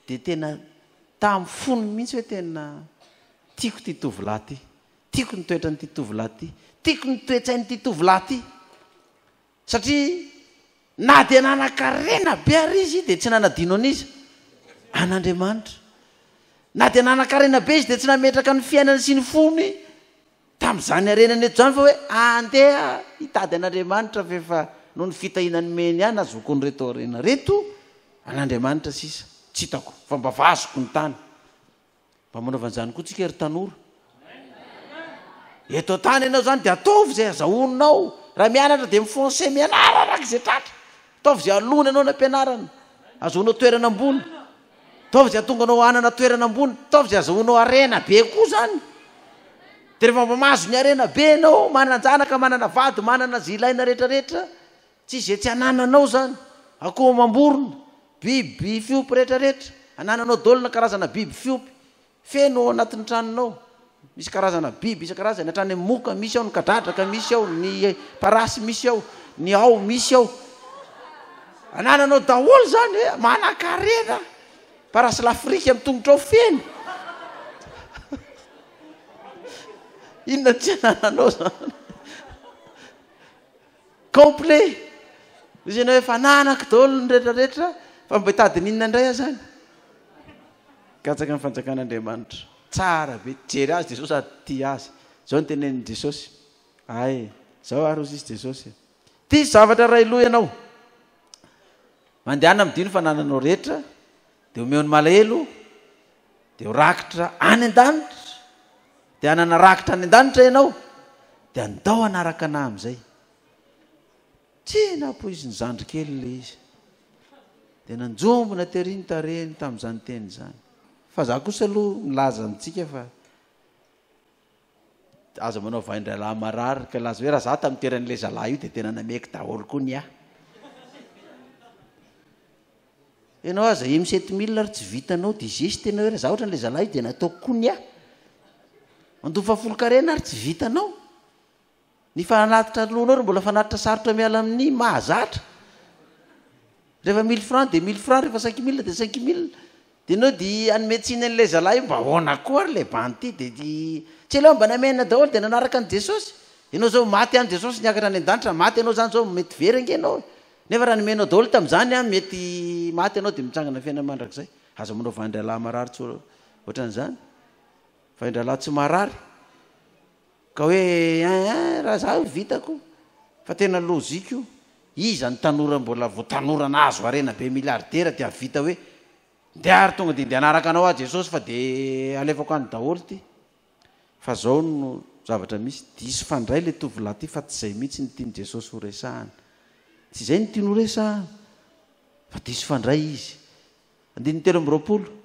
dia tena tamin'ny fony mihitsy hoe tena tiako ty tovolahy ty tiako ny toetra nyty tovolahy ty tiako ny toetsain'ity tovolahy ty satria na dia nanan-karena be ary izy dia tsy nanadino an'izy an'Andriamanitra na dia nanan-karena be izy dia tsy nametraka ny fiainana sy ny fony tamin'izany arenany eto zany fa hoe andeha hitady an'Andriamanitra fefa no ny fitahinany meny ihany azokony reto arena reto an'Andriamanitra sisa tsy hitako fa mba vazoko ny tany mba manaovan'izany koa tsika ry tanora eto tany ianao zany dia ataovy zay azahoninao raha mianatra dia mifonce mianara araka izay tratra ataovy zay alona ianao ny ampianarana azahoanao toerana ambony ataovy zay atonga anao anana toerana ambony ataovy zay azahoanao arena be koa zany dia rehefa mba mahazo ny arena be ianao manana janaka manana vady manana zay ilaina rehetrarehetra tsy izay tsy anananao zany akoho mamborona biby fiopy rehetrarehetra anananao daolina karazana biby fiopy feno ao anatin'ny tranonao misy karazana biby isan-karazany hatrany amin'ny moka misy ao ny kadradraka misy ao ny parasy misy ao ny ao misy ao anananao daholo zany hoe manan-karena parasy l'Afrika amin'ny tongotra ao feno inona tsy anananao zany complet izy ianao efa nanako daholo ny rehetrarehetra fa mba hitadiny inona indray aho zany katsaka ny fanjakan'Andriamanitra tsara be jery azy Jesosy sady tia azy zao ny tenenin' Jesosy ay zao ary ozy izy Jesosy ty zavatra ray loha ianao mandehana amin'ny dino fa nananao rehetra dia omeo ny malahelo dia ho rakitra any an-danitra dia anana rakitra any an-danitra ianao dia andao anaraka ana amin'izay tsy napo izy ny zandry kely le izy dia nanjombona teriny tareny tamin'izany teny zany fa za kosa aloha milaza amintsika fa aza manao vaindralahy marary ka laza hoe raha za tamin'ny toeran'ilay zalahy io dia tena nameky daholo koa ny ahy ianao aza M7 000 ary tsy vitanao dia zesy tena hoe raha za ohatra n'ilay zalahy io dia nataoko koa ny ahy mandofa folo-karena ary tsy vitanao ny fanatitra lohanao ry mbola fanatitra sarotra miala amin'ny mahazatra rehefa 1000 francs dia 1000 francs rehefa 5000 dia 5000 dia anao dia anometsiny an'ilay zalahy io mba hoana koa ary le banty dia tsy aleho mba namena daholo dia nanaraka an' Jesosy ianao zao maty any Jesosy niakatra any an-danitra maty ianao zany zao mety very ange ianao nefa raha nomenao daholo tamin'izany a mety maty ianao dia mitsangana fiaina mandrakizay aza manao vaindralahy marary tsy ohatran'izany vaindralahy tsy marary ka hoe raha za vitako fa tena lozika io iza ny tanora mbola vo tanora nazo arena be miliardera dia vita hoe ndia ary tonga dia ndia anaraka anao a Jesosy fa dia alefako any daholo ty fa zao no zavatra misy diso fandray le tovolahy ty fa tsy zay mihitsy ny tiany Jesosy ho resahana tsy zay ny tiany ho resahana fa diso fandray izy 9:20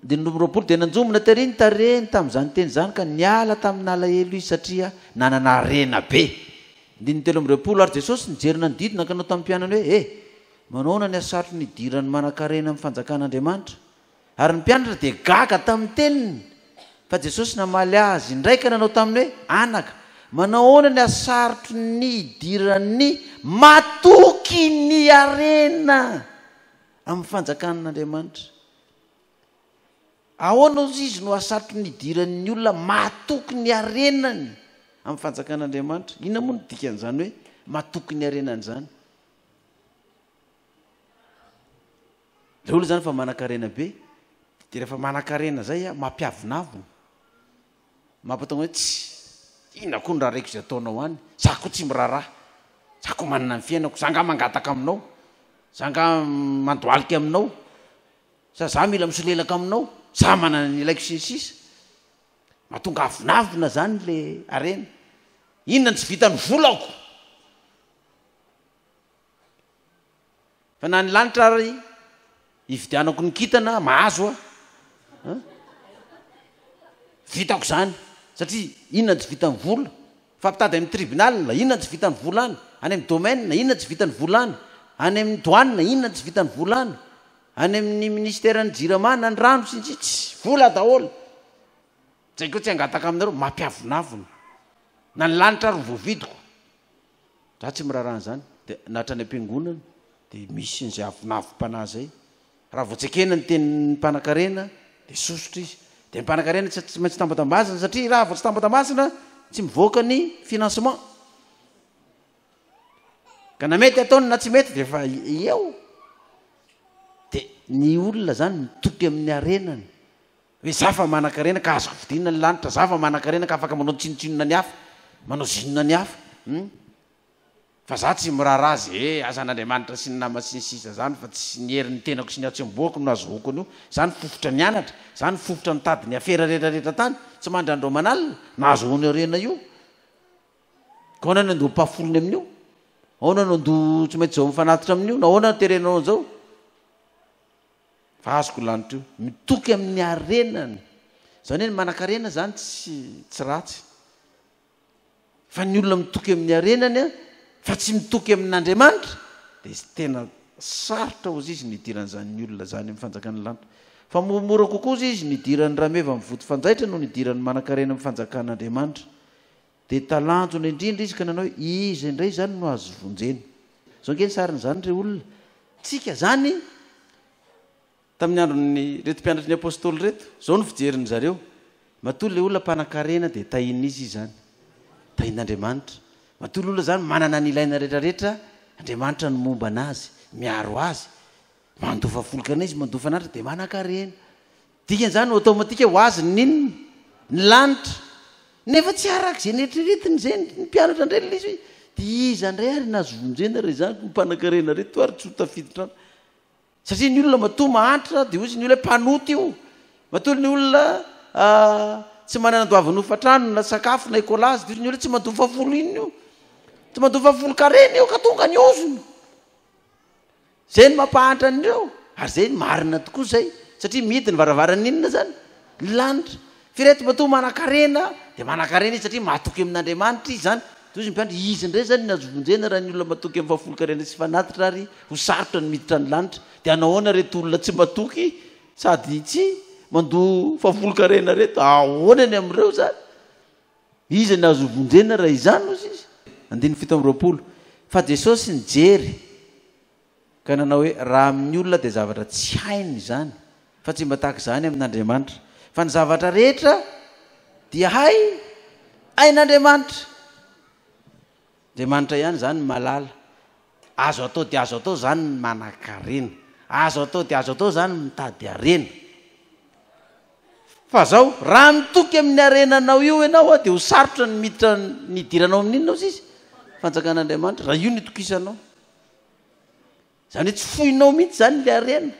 9:20 dia nanjomona teriny tareny tamin'izany teny zany ka niala tamin'ny alahelo izy satria nanana arena be 9:30 ary Jesosy nijerina ny didina ka anao tamin'ny mpianany hoe manaona ny asatro nidirany manan-karena amin'ny fanjakan'Andriamanitra ary ny mpianatra dia gaga tamin'ny teniny fa Jesosy namaly azy indraika nanao taminy hoe anaka manahoana ny asarotro ny idirany matoky ny arena amin'ny fanjakan'Andriamanitra ahoana izy no asarotro ny idiran'ny olona matoky ny arenany amin'ny fanjakan'Andriamanitra inona moa no dikan'izany hoe matoky ny arenany zany le olo zany fa manan-karena be dia rehefa manan-karena zay a mampiavinavina mampatonga hoe tsy inona koa ny raha raiko izay ataonao any za koa tsy miraharaha za koa manana ny fiainako za nga mangataka aminao za nga mandoalika aminao za mila misolelaka aminao za manana ny ilaiko sisisa mahatonga avinavina zany le arena inona tsy vita ny volako fa na ny lanitra ary hividianako ny kitana mahazo a vitako zany satria inona tsy vita ny vola fampitady amin'ny tribunal inona tsy vita ny vola any any amin'ny domaine inona tsy vita ny vola any any amin'ny douane inona tsy vita ny vola any any amin'ny ministèren'ny jiramana ny rano sy tsy vola daholo zay koa tsy angataka aminareo mampiavinavina na ny lanitra ary voavidiko za tsy miraharaha zany dia nahatra ny ampiangonana dia misy n'izay avinavim-panahy zay raha voatsekena ny tenin'ny mpanan-karena dia sosotro izy dia ny mpanan-karena tsy maintsy tambatambazana satria raha vo tsy tambatambazana tsy mivoaka ny financement ka na mety ataony na tsy mety dia efa eo dia ny olona zany mitoky amin'ny arenany hoe zafa manan-karena ka azoko vidinina ny lanitra, zafa manan-karena ka afaka manao tsinotsinona ny hafa, manao zinona ny hafa. Fa za tsy miraharaha azy azan'Andriamanitra sy ny nama sy ny sisa zany fa tsy ny herin'ny tenako sy ny atsemboako no azohoko an'io. Zany fofotra ny anatra, zany fofotra mitady ny afera rehetrarehetra tany, tsy mandrandro manalina nahazohony arena io. Kaona no andoha mpafolony amin'io, ahoana no andoha tsy maintsy zao mifanatitra amin'io, na ahoana no terenao an'izao. Fa azoko lanitra io mitoky amin'ny arenany. Zany hoe manan-karena zany tsy ratsy. Fa ny olona mitoky amin'ny arenany fa tsy mitoky amin'Andriamanitra dia tena sarotra ozy izy nidiran'izany olona zany amin'ny fanjakana lanitra. Fa mora kokoa ozy izy nidiran'ny rameva mivoto fanjaitra no nidiran'ny manan-karena amin'ny fanjakan'Andriamanitra. Dia talanjona indrindra izy ka nanao hoe izy indray zany no azo vonjeny. Zao nge ny sarin'izany re olona. Tsika zany tamin'ny andron'ny reto mpianatry ny apôstôly reto, zao no fijeriny zareo. Matoa le olona mpanan-karena dia tahin'izy izy zany. Tahin'Andriamanitra. Matoa olona zany manana ny ilaina rehetrarehetra, Andriamanitra no momba anazy, miaro azy. Mandofa folokana izy, mandofa anatra dia manan-karena. Dikan'izany automatika ho azy ninona? Ny lanitra. Nefa tsy arak'izay neritreretiny izay ny mpianatra indray le izy hoe dia iza indray ary nazo vonjena re zany mmpanan-karena reto ary tsy ho tafiditra any. Satria ny olona matoa mahantra dia ozy ny olona mpanoty io. Matoa ny olona tsy manana doavy nofatrano na sakafo na ekolazy dia ozy ny olona tsy mandofa folo iny io. Tsy mandofa folo karena io ka tonga ny ozony. Zay ny mampahantra an'ireo. Ary zay marina tokoa zay. Satria mity ny varavaran'inona zany? Ny lanitra. Fireto matoa manan-karena dia manan-karena izy satria mahatoky amin'Andriamanitra izy zany. Toy izy mpiandry izy indray zany nazo vonjena raha ny olona matoky amin'ny fafolo karena sy fanatitra ary ho sarotra ny miditra ny lanitra. Dia anahoana reto olona tsy matoky sady tsy mandoa fafolo karena reto, ahoana ny amin'ireo zany? Izy nazo vonjena raha izany ozy izy. 17 fa Jesosy nijery ka nanao hoe raha amin'ny olona dia zavatra tsy hainy izany, fa tsy mba tahaka izany amin'Andriamanitra. Fa ny zavatra rehetra dia hain'Andriamanitra. Andriamanitra ihany zany malala. Azo atao dia azo atao zany manan-karena. Azo atao dia azo atao zany mitady arena. Fa zao raha mitoky amin'ny arenanao io ianao dia ho sarotra ny miditra nidiranao amin'inona ozy izy? Fanjakan'Andriamanitra. Raha io nitokisanao. Zany hoe tsy fohinao mihitsy zany le arena.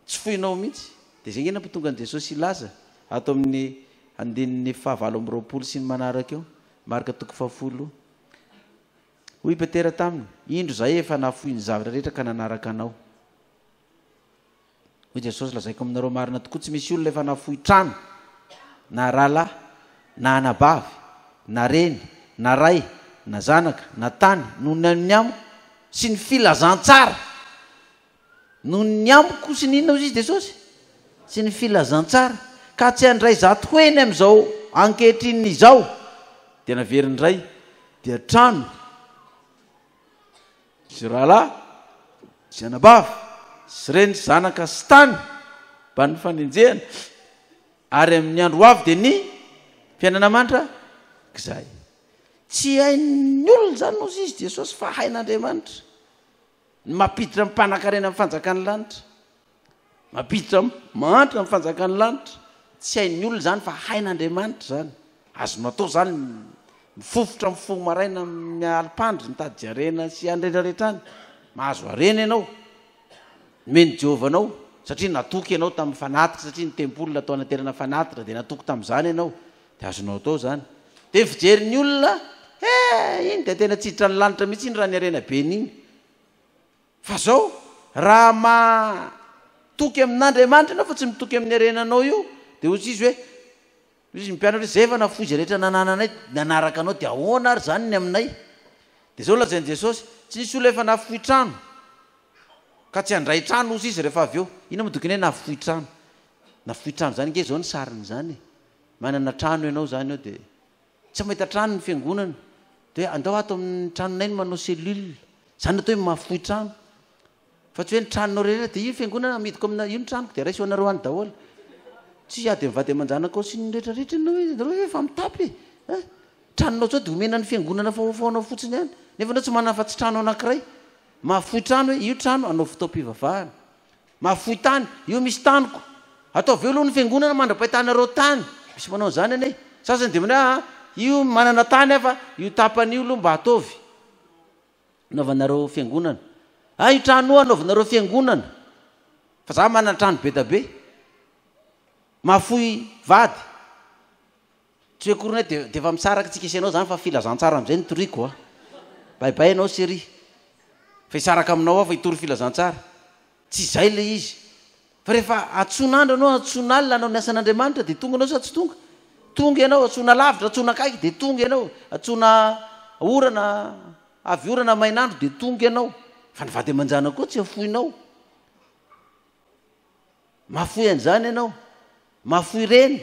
Tsy fohinao mihitsy. Dia zay ngena mpitonga an' Jesosy ilaza ato amin'ny 9:20 sy ny manaraka eo. Marika 7. Hoy Petera taminy, indro zay efa nafohy ny zavatra rehetra ka nanaraka anao. Hoy Jesosy lazaiko aminareo marina tokoa tsy misy olona efa nafohy trano na rahalahy na anabavy na reny na ray na zanaka na tany noho ny amiko sy ny filazantsara. Noho ny amiko sy ninona ozy izy Jesosy? Sy ny filazantsara ka tsy handray zato hoeny amin'izao ankehitriny izao dia naveriny iray dia trano sy rahalahy sy anabavy sy reny zanaka sy tany mba ny fanenjehana ary amin'ny andro avy dia ny fiainana mantra kizay. Tsy hain'ny olona zany ozy izy Jesosy fa hain'Andriamanitra. Ny mampiditra amin'ny mpanan-karena amin'ny fanjakan'ny lanitra, mampiditra mahantra amin'ny fanjakan'ny lanitra. Tsy hain'ny olona zany fa hain'Andriamanitra zany. Azonao atao zany mifofotra mifono maraina mialipandry mitady arena sy andretrarehetra any. Mahazo arena ianao, meny Jehovah anao satria natoky ianao tamin'ny fanatitra, satria ny tempolo natao anaterana fanatitra dia natoky tamin'izany ianao. Dia azonao atao zany. Dia fijerin'ny olona iny dia tena tsiditra ny lanitra mihitsy iny raha ny arena be n'iny. Fa zao raha matoky amin'Andriamanitra ianao fa tsy mitoky amin'ny arenanao io dia ozy izy hoe izy mpianatra hoe zay efa nafohy izay rehetra nanananay nanaraka anao dia ahoana ary zany ny aminay. Dia zao lazain'i Jesosy tsy nisy olona efa nafohy trano ka tsy handray trano ozy izy rehefa avy eo. Ina modokiny hoe nafohy trano? Nafohy trano zany nge zao ny sariny zany. Manana trano ianao zany eo dia tsy mahita trano ny fiangonana dia andao ato amin'ny tranonay ny manao selule. Zany atao hoe mafohy trano. Fa tsy hoe ny tranonao rehetra dia io fiangonana midiko amina io ny tranoko dia raisy ho anareo any daholo. Tsy ady mivady aman-janaka ao sy ny rehetrarehetra ianao efa mitapy. Tranonao zao dia omena ny fiangonana faofaonao fotsiny ihany. Nefa anao tsy manana fa tsy trano anankiray. Mafohy trano hoe io trano anao fitaom-pivavahana. Mafohy tany io misy taniko. ataovy eo aloha ny fiangonana mandra-pahitanareo tany misy manao zany ane sasany de mana io manana tany afa io tapan'io aloha mba ataovy naovanareo fiangonana io trano io anaovanareo fiangonana fa za manana trano be da be mahafoy vady tsy hoe korona de efa misaraka tsika isanao zany fa filazantsara am'izay ny toriko a baibay anao sery fa hisaraka aminao ao fa hitory filazantsara tsy zay le izy fa rehefa atsonandro anao atsona alina anao ny asan'andriamanitra de tonga anao sa tsy tonga tonga ianao atsona lavitra atsona kaiky de tonga ianao atsona orana avy orana mainandro de tonga ianao fa ny vady amanjana koa tsy afoinao mahafoy an'izany ianao mahafoy reny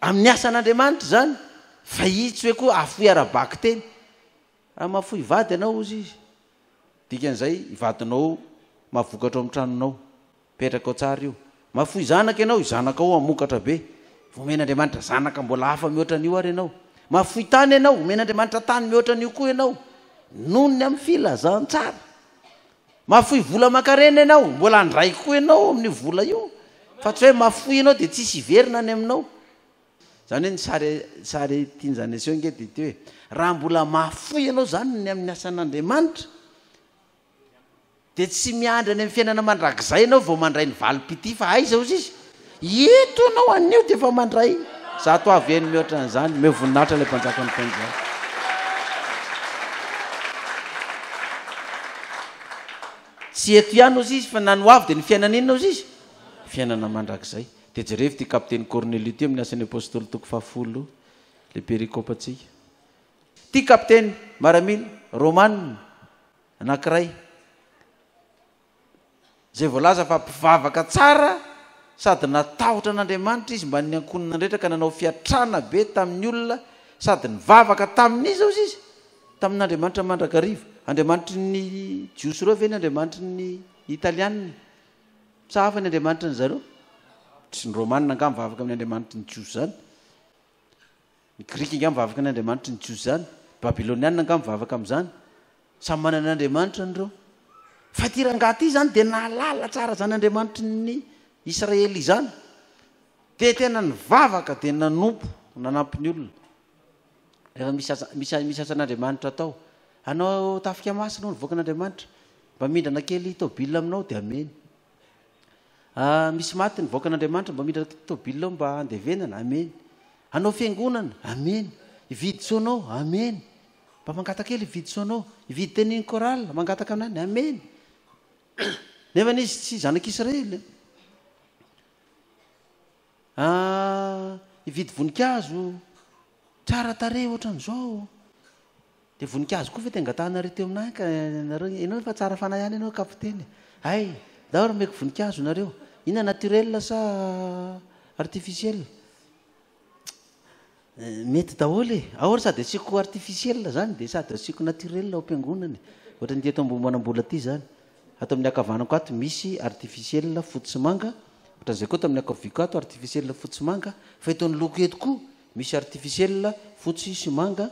amin'ny asan'andriamanitra zany fa i tsy hoe koa afoy arabaky teny raha mahafoy vady ianao ozy izy dikan'izay ivadinao mahavokatra amin'ny tranonao petraka ao tsara io mahafoy zanaka ianao izanaka ao amokatra be vomen'andriamanitra zanaka mbola hafa mihoatra an'io ary ianao mahafoy tany ianao vomen'andriamanitra tany mihoatra an'io koa ianao nonony amin'ny filazantsara mahafoy vola makarena ianao mbola andray koa ianao amin'ny vola io fa tsy hoe mahafoy ianao de tsisy iverina any aminao zany hoe ny sary tian'zany aseo nge de ty hoe raha mbola mahafoy ianao zany ny amin'ny asan'andriamanitra de tsy miandry any amin'ny fiainana mandrakizay ianao vao mandray ny valipity fa aiza ozy izy eto anao anio de efa mandray za to avy eny mihoatra an'izany me voninahitra ilay mpanjaka ny mpanjaka tsy eto ihany ozy izy fa nano avy de ny fiainana inona ozy izy fiainana mandrakizay de jerevy ty kapiteny Corneliu ty amin'ny asan'ny apôstôly toko 10 le perikopatsika ty kapiteny maramila Romanina anankiray zay voalaza fa mpivavaka tsara sady natahotra an'Andriamanitra izy mba ny ankonina andretra ka nanao fiatrana be tamin'ny olona sady nivavaka tamin'izy ozy izy tamin'Andriamanitra mandrakariva Andriamanitry ny jiosy reo ve ny Andriamanitry ny italianina sa hafa ny Andriamanitra ny zareo tsy ny Romanina nga mivavaka amin'ny Andriamanitry ny jiosy zany ny grika nga mivavaka ny Andriamanitry ny jiosy zany babilonianina nga mivavaka amin'izany samy manana ny Andriamanitra andreo fa ty rangaha ty zany de nalala tsara zany Andriamanitry ny Israely zany de tena nivavaka de nanompo nanampy ny olona rehefa misy asan'Andriamanitra atao anao tafika masina ao nivoaka an'Andriamanitra mba mindrana kely tobila aminao de ameny misy maty nivoaka an'Andriamanitra mba mindrana tobila ao mba andevenana ameny anao fiangonana ameny ividy soanao ameny mba mangataka kely ividy soanao ividy teniny koral mangataka aminany ameny nefa n'izy tsy zanak'Israely ividy voninkazo tsara tare ohatran'izao de voninkazo koa fa tengatanareo teo aminay ka nareo ianao fa tsara fanahy ihany ianao kapiteny ay daoro meko voninkazo nareo ina naturel sa artificiel mety daholy ahory sady asiko artificiel zany de sady asiko naturel ao am-piangonany ohatra ny teto ambony ty zany ato amin'ny akavanako ato misy artificiel fotsy manga ohatran'izay koa tamin'ny akaviko ato artificiel fotsy manga fa eto ny loko eto koa misy artificiel fotsy sy manga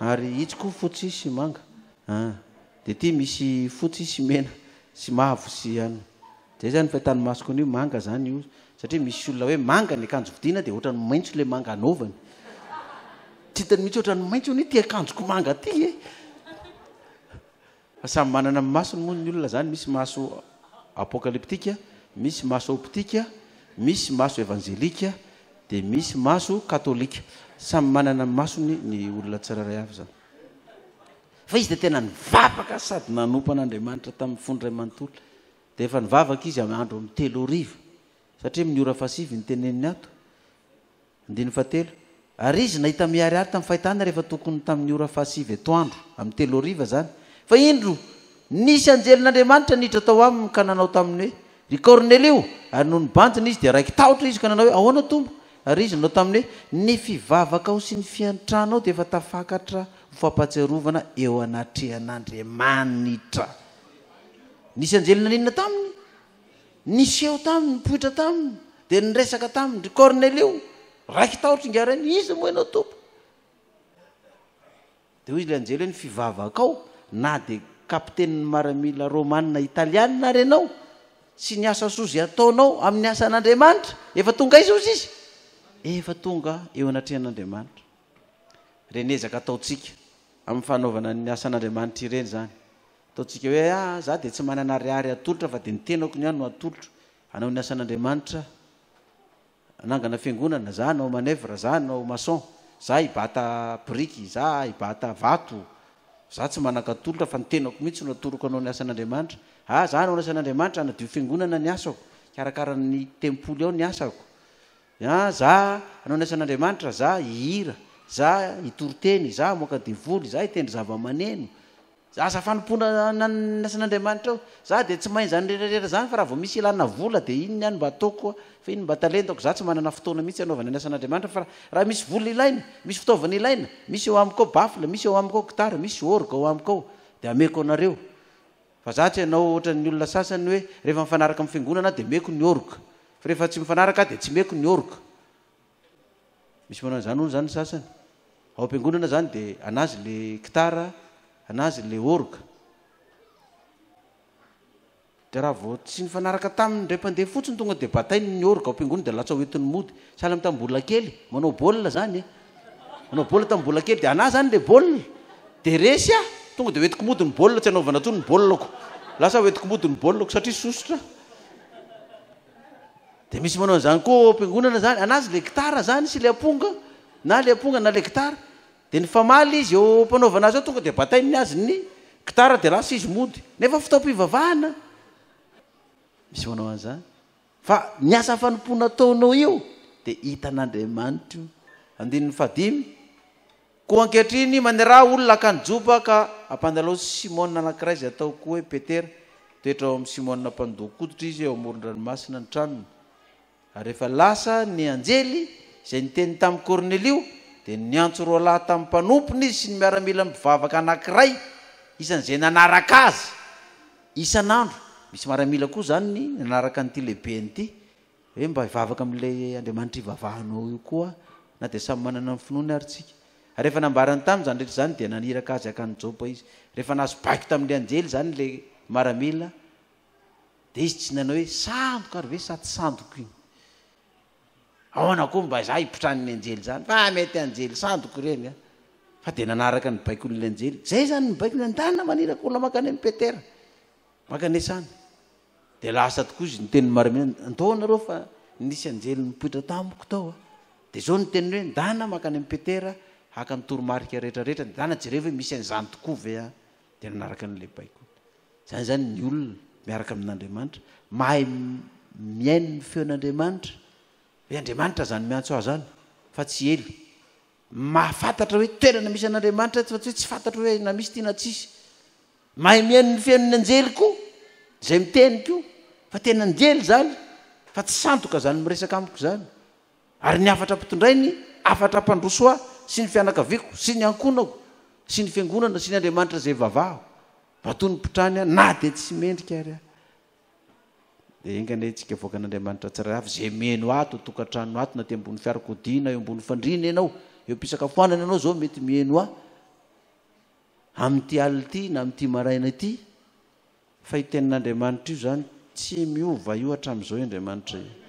ary itsy koa fotsy sy manga de ty misy fotsy sy mena sy mavo sy ano zay zany fahitany masoko an'io manga zany io satria misy olona hoe manga ny akanjo vidiana de ohatran'ny maitso le manga anaovany tsy hitany mihitsy ohatran'ny maitso ny ty akanjoko manga ty samy manana amin'ny masony moa ny olona zany misy maso apokalyptika misy maso optika misy maso evangelika de misy maso katolika samy manana amin'ny masony ny olona tsiraray avy zany fa izy de tena nivavaka sady nanompo an'Andriamanitra tamin'ny fondro ray manontolo de efa nivavaka izy amin'ny andro amin'ny 3 satria amin'ny ora fasivy ny teneniny ato 9 ary izy nahita miariary tamin'ny fahitana rehefa tokony tamin'ny ora fasivy atoandro amin'ny 3 zany fa indro nisy anjelin'Andriamanitra niditra tao aminy ka nanao taminy hoe ry Corneliu ary noho ny banjina izy de raiky tahotra izy ka nanao hoe ahoana tombo ary izy nanao taminy hoe ny fivavaka ao sy ny fiantrana ao de efa tafakatra ho fampatsiarovana eo anatrehan'Andriamanitra nisy anjelina ninona taminy nisy eo taminy nipoitra taminy de niresaka taminy ry Corneliu raiky tahotra ingarany izy moa ianao tompo de hoy izy le anjely hoe ny fivavaka ao na de kapiteniny maramila Romanina italianina ary ianao sy ny asa soa zay ataonao amin'ny asan'Andriamanitra efa tonga izozy izy efa tonga eo anatrehan'Andriamanitra reny ezaka ataotsika amin'ny fanaovana ny asan'Andriamanitra ireny zany ataotsika hoe za dia tsy manana ariary atolotra fa dia ny tenako ny ano atolotra anao ny asan'Andriamanitra anangana fiangonana za anao manevra za anao maçon za hibata briky za hibata vato za tsy manakatolotra fa ny tenako mihitsy no atoroko anao ny asan'Andriamanitra za anao ny asan'Andriamanitra anadio fiangonana ny asako karakara ny tempolo ao ny asako za anao ny asan'Andriamanitra za hihira za hitoroteny za moka devoly za hitendry zava-maneno za asa fanompona ny asan'Andriamanitra ao za dia tsy mahay zany rehetrarehetra zany fa raha vao misy ilana vola dia iny ny any mba ataoko fa iny mba talentako za tsy manana fotoana mihitsy anaovana ny asan'Andriamanitra fa raha misy vola ilaina misy fitaovana ilaina misy eo amiko ao bafla misy eo amiko ao gitara misy orga ao amiko ao dia ameko anareo fa za tsy ianao ohatra ny olona sasany hoe rehefa mifanaraka amin'ny fiangonana dia meko ny orga fa rehefa tsy mifanaraka dia tsy meko ny orga misy manao zany olo zany sasany ao am-piangonana zany dia anazy le gitara anazy le orga dia raha vao tsy nifanaraka taminy ndray mpandeha fotsiny tonga dia batainy ny orga ao am-piangonana dia latsa hoentin'ny mody sahala amin'ny tambola kely manao baolina zany manao baolina tambola kely dia anazy zany le baolina dia resy tonga dia hoentiko mody ny baolina tsy anaovana tsony ny baolinako lasa hoentiko mody ny baolinako satria sosotra dia misy manao an'izany koa am-piangonana zany anazy le gitara zany sy le amponga na le amponga na le gitara dia ny famaly izy eo mpanaovana azy ao tonga dia batainy ny azy ny gitara dia lasa izy mody nefa fitaom-pivavahana misy manao an'izany fa ny asa fanompona ataonao io dia hitan'Andriamanitra io andininy fadimy koa ankehitriny maneraha olona akanjoba ka ampandalao Simona anankiray izay atao koa hoe Petera toetra ao amin'ny Simona mpandoha-koditra izy eo amoron-dranomasina ny tranony ary rehefa lasa ny anjely izay niteny tamin'ny Kornelio dia niantso roa lahy tamin'ny mpanompony izy sy ny miaramila mivavaka anankiray isan'izay nanaraka azy isan'andro misy miaramila koa zany ny nanaraka n'ity lehibeny ity hoe mba hivavaka amin'ilay Andriamanitra ivavahanao io koa na dia samy manana ny finoany ary tsika ary rehefa nambarany taminy zany rehetra zany dia naniraka azy akanjoba izy rehefa nazo baiko tamin'ilay anjely zany le miaramila dia izy tsy nanao hoe sandoka ary ve sa tsy sandoko iny ahoana koa mba za hipitranin'ny anjely zany fa mety anjely sandoko ireny fa dia nanaraka ny baikon'ilay anjely zay zany ny baikony andanina maniraka olona makany amin'ny Petera makanesany dia lasa tokoa izy niteny maramila andao nareo fa nisy anjely mipoitra tamiko tao dia zao ny teniny hoe ndana makany amin'ny Petera haka ny toromarika rehetrarehetra ndana jereva hoe misy an'izany tokoa ve dia nanaraka n'ilay baikony zany zany ny olona miaraka amin'Andriamanitra mahay miaino ny feon'Andriamanitra hoe Andriamanitra zany miantso azy zany fa tsy ely mahafantatra hoe toerana misy an'Andriamanitra fa tsy fantatra hoe na misy tia na tsisy mahay miaino ny feon'ny anjely koa zay miteniko fa tena anjely zany fa tsy sandoka zany miresaka amiko zany ary ny afatra mpitondrainy afatra mpandroso ahy sy ny fianakaviako sy ny ankonako sy ny fiangonana sy ny Andriamanitra zay vavaho matoa ny mpitrany ahy na dia tsy mendrika ary dia engany tsika voaka an'Andriamanitra tsiray avy zay meno ato tokantrano ato na ty ambony fiarakodiana eo ambony fandrina ianao eo mpisakafoanana ianao zao mety meno ahy amin'ity alina ity na amin'ity maraina ity fa itenin'Andriamanitra io zany tsy miova io hatramin'izao Andriamanitra io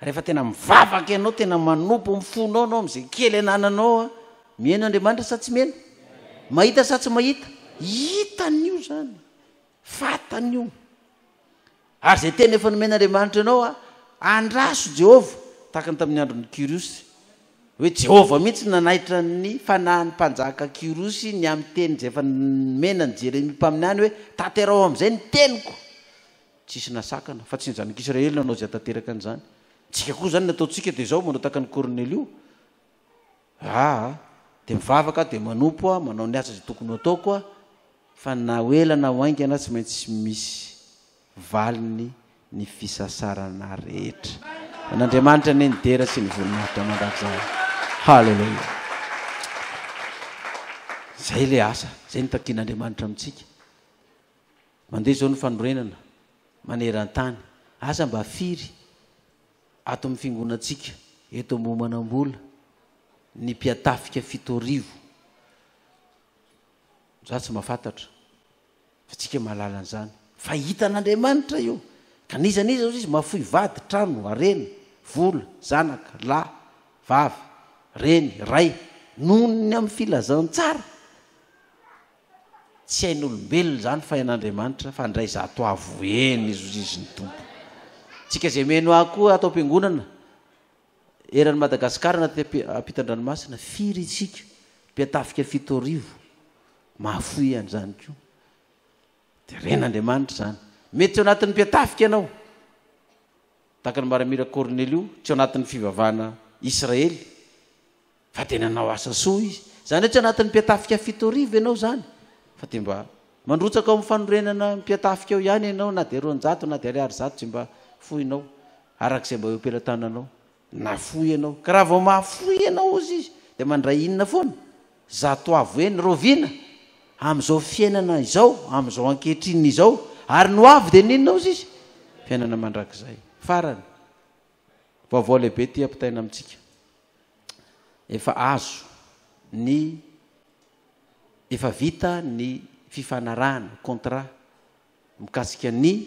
rehefa tena mivavaka ianao tena manompo mifonao anao amin'izay kely anananao mihaino Andriamanitra sa tsy mihaino mahita sa tsy mahita hitan'io zany fatan'io ary zay tena efa nomen'Andriamanitra ianao andraso Jehova tahaka ny tamin'ny andron'ny Kirosy hoe Jehova mihitsy nanaitra ny fanahin'ny mpanjaka Kirosy ny amin'ny teny zay efa menany Jeremia mpaminany hoe tanterao amin'izay ny teniko tsisy nasakana fa tsy ny zanak'Israely nanao zay tanteraka an'izany tsika koa zany nataontsika dia zao manao tahaka ny Kornelio dia mivavaka dia manompo manao ny asa zay tokony ataoko fa na oela na oaingana tsy maintsy misy valiny ny fisasarana rehetra an'Andriamanitra ny nidera sy ny voninahitra mandrakizay halleluja zay le asa zay nitakian'Andriamanitra amintsika mandeha zao ny fanorenana maneran-tany asa mba firy ato amin'ny fiangonantsika eto Momanambola ny mpiatafika 7,000 za tsy mahafantatra fa tsika mahalala an'izany fahitan'Andriamanitra io. Ka nizaniza izy mafoy vady, trano, areny, vola, zanaka, lahy, vavy, reny, ray, nony amin'ny filazantsara. Tsy hain'olombelona zany fa hain'Andriamanitra fa ndray zato avo eny izy ny tompo. Tsika zay meno koa atao am-piangonana eran'ny Madagasikara na ampitan-dranomasina firy isika mpiatafika 7,000 mahafoy an'izany koa. Dia ren'Andriamanitra zany. Mety tsy ao anatin'ny mpiatafika ianao tahaka ny Maramira Cornelio, tsy ao anatin'ny fivavahana Israely fa tena nanao asa soa izy. Zany hoe tsy ao anatin'ny mpiatafika 7,000 ianao zany fa dia mba mandrotsaka ao amin'ny fanorenana mpiatafika ao ihany ianao, na dia 200 na dia 100 tsy mba foinao arak'izay mba eo ampelantananao na foy ianao. Ka raha vao mahafoy ianao izy dia mandray inona foana? Zato avo eny roviana amin'izao fiainana izao, amin'izao ankehitriny izao, ary no avy dia ninona izy? Fiainana mandrakizay. Farany vaovao lehibe ty ampitaina amintsika. Efa azo ny efa vita ny fifanarahana contrat mikasika ny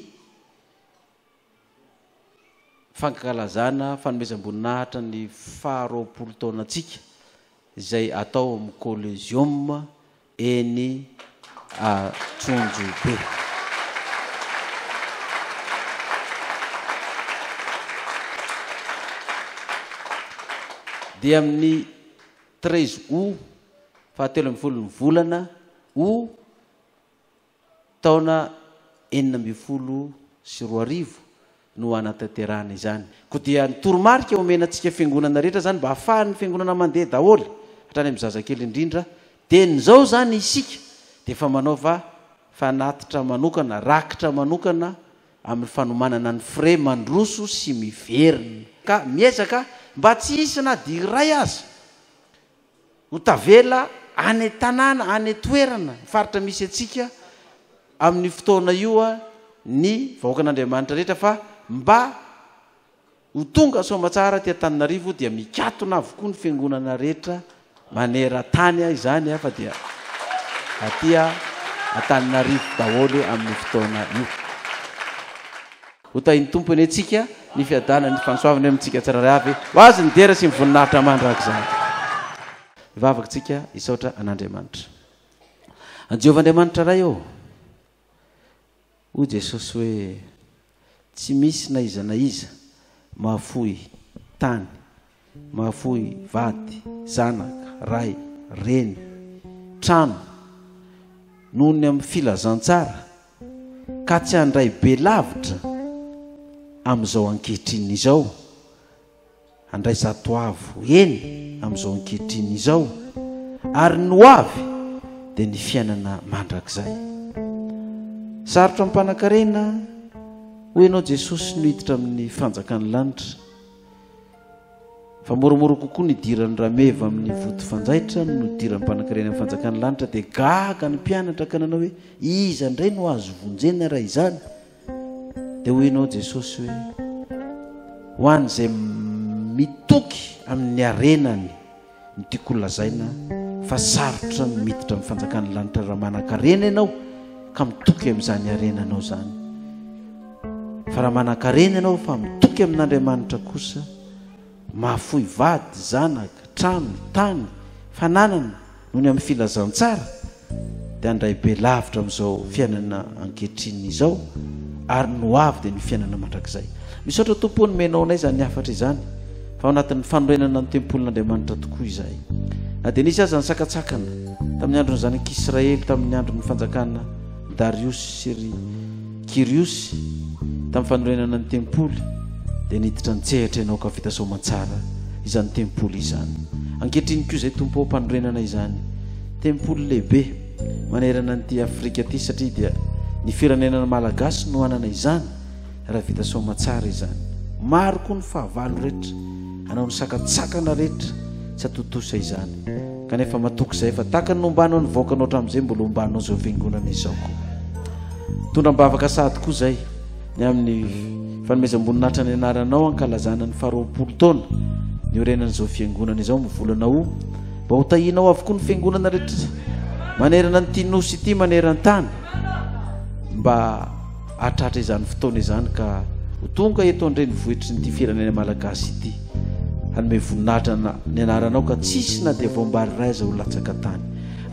fankalazana fanomezam-boninahitra ny 20 taonantsika izay atao amin'ny Collegium eny Tsonjobe. Dia amin'ny 13 août 17 volana o taona 2012 no anatanterahana izany. Ko dia ny toromarika omenantsika fiangonana rehetra zany mba ahafahan'ny fiangonana mandeha daholo hatrany amin'ny zazakely indrindra. Dia nizao zany isika dia efa manaova fanatitra manokana, rakitra manokana amin'ny fanomanana ny frais mandroso sy miverina. Ka miezaka mba tsy hisy na diray aza ho tavela any tanàna, any toerana faritra misy atsika amin'ny fotoana io ny vahoakan'Andriamanitra rehetra, fa mba ho tonga somatsara ty Antananarivo dia mikatona avokoa ny fiangonana rehetra maneran-tany izany fa dia atya Antananarivo daholo amin'ny fotoana io. Ho tahin'ny tompony atsika ny fiadana ny fansoavany amintsika tsiraray avy ho azy ny dera sy mivoninahitra mandrak'izany. Vavaka tsika isaotra an'Andriamanitra. Anjehovan'Andriamanitra ray eo o Jesosy hoe tsy misy na iza na iza mahafoy tany, mahafoy vady, zanaka, ray, reny, trano noho ny amin'ny filazantsara ka tsy handray be lavitra amin'izao ankehitriny izao, handray zato avo eny amin'izao ankehitriny izao, ary no avy dia ny fiainana mandrakizay. Sarotra ampanankarena ho ianao Jesosy no hiditra amin'ny fanjakan'ny lanitra, fa moramora kokoa ny diran'ny rameva amin'ny vody fanjaitra no diran'ny mpanankarena amin'ny fanjakan'ny lanitra. Dia gaga ny mpianatra ka nanao hoe iza indray no azo vonjena raha izany. Dia ho ianao Jesosy hoe ho an'izay mitoky amin'ny arenany ny tiako lazaina fa sarotra ny miditra amin'ny fanjakan'ny lanitra raha manan-karena ianao ka mitoky amin'izany arenanao zany. Fa raha manan-karena ianao fa mitoky amin'Andriamanitra kosa, mahafoy vady, zanaka, trano, tany, fananana noho ny amin'ny filazantsara, dia handray be lavitra amin'izao fiainana ankehitriny izao, ary no avy dia ny fiainana mandrakizay. Misaotra Tompo ny menao anay zany afatra izany, fa ao anatin'ny fanorenana ny tempolin'Andriamanitra tokoa izay. Na dia nisy aza ny sakatsakana tamin'ny andron'ny zanak'Israely, tamin'ny andron'ny fanjakana Darius sy Kirios, tamin'ny fanorenana ny tempoly, dia niditra nitsehatra ianao ka vita soamantsara izany tempoly izany. Ankehitriny koa izay Tompo ao mpanorenana izany tempoly lehibe manerana nyty Afrika ty, satria dia ny firenenana malagasy no anana izany raha vita soamantsara izany. Maro koa ny fahavalo rehetra, anao ny sakatsakana rehetra tsy atotosa izany, kanefa matoky izay fa tahaka ny nombanao ny vaokanao hatramin'izay mbola ombanao izao fiangonana izao koa. Tondram-bavaka sady koa izay ny amin'ny fanomezam-boninahitra ny anaranao ankalazana ny 20 taona ny orenan'izao fiangonana izao mivolana o, mba ho tahinao avokoa ny fiangonana rehetra manerana ny ty nosy ity maneran-tany, mba atratra izany fotoana izany ka ho tonga eto andrenivohitry nyity firenena malagasy ity hanome voninahitra ny anaranao ka tsisy na dia voambary ray aza ho latsaka tany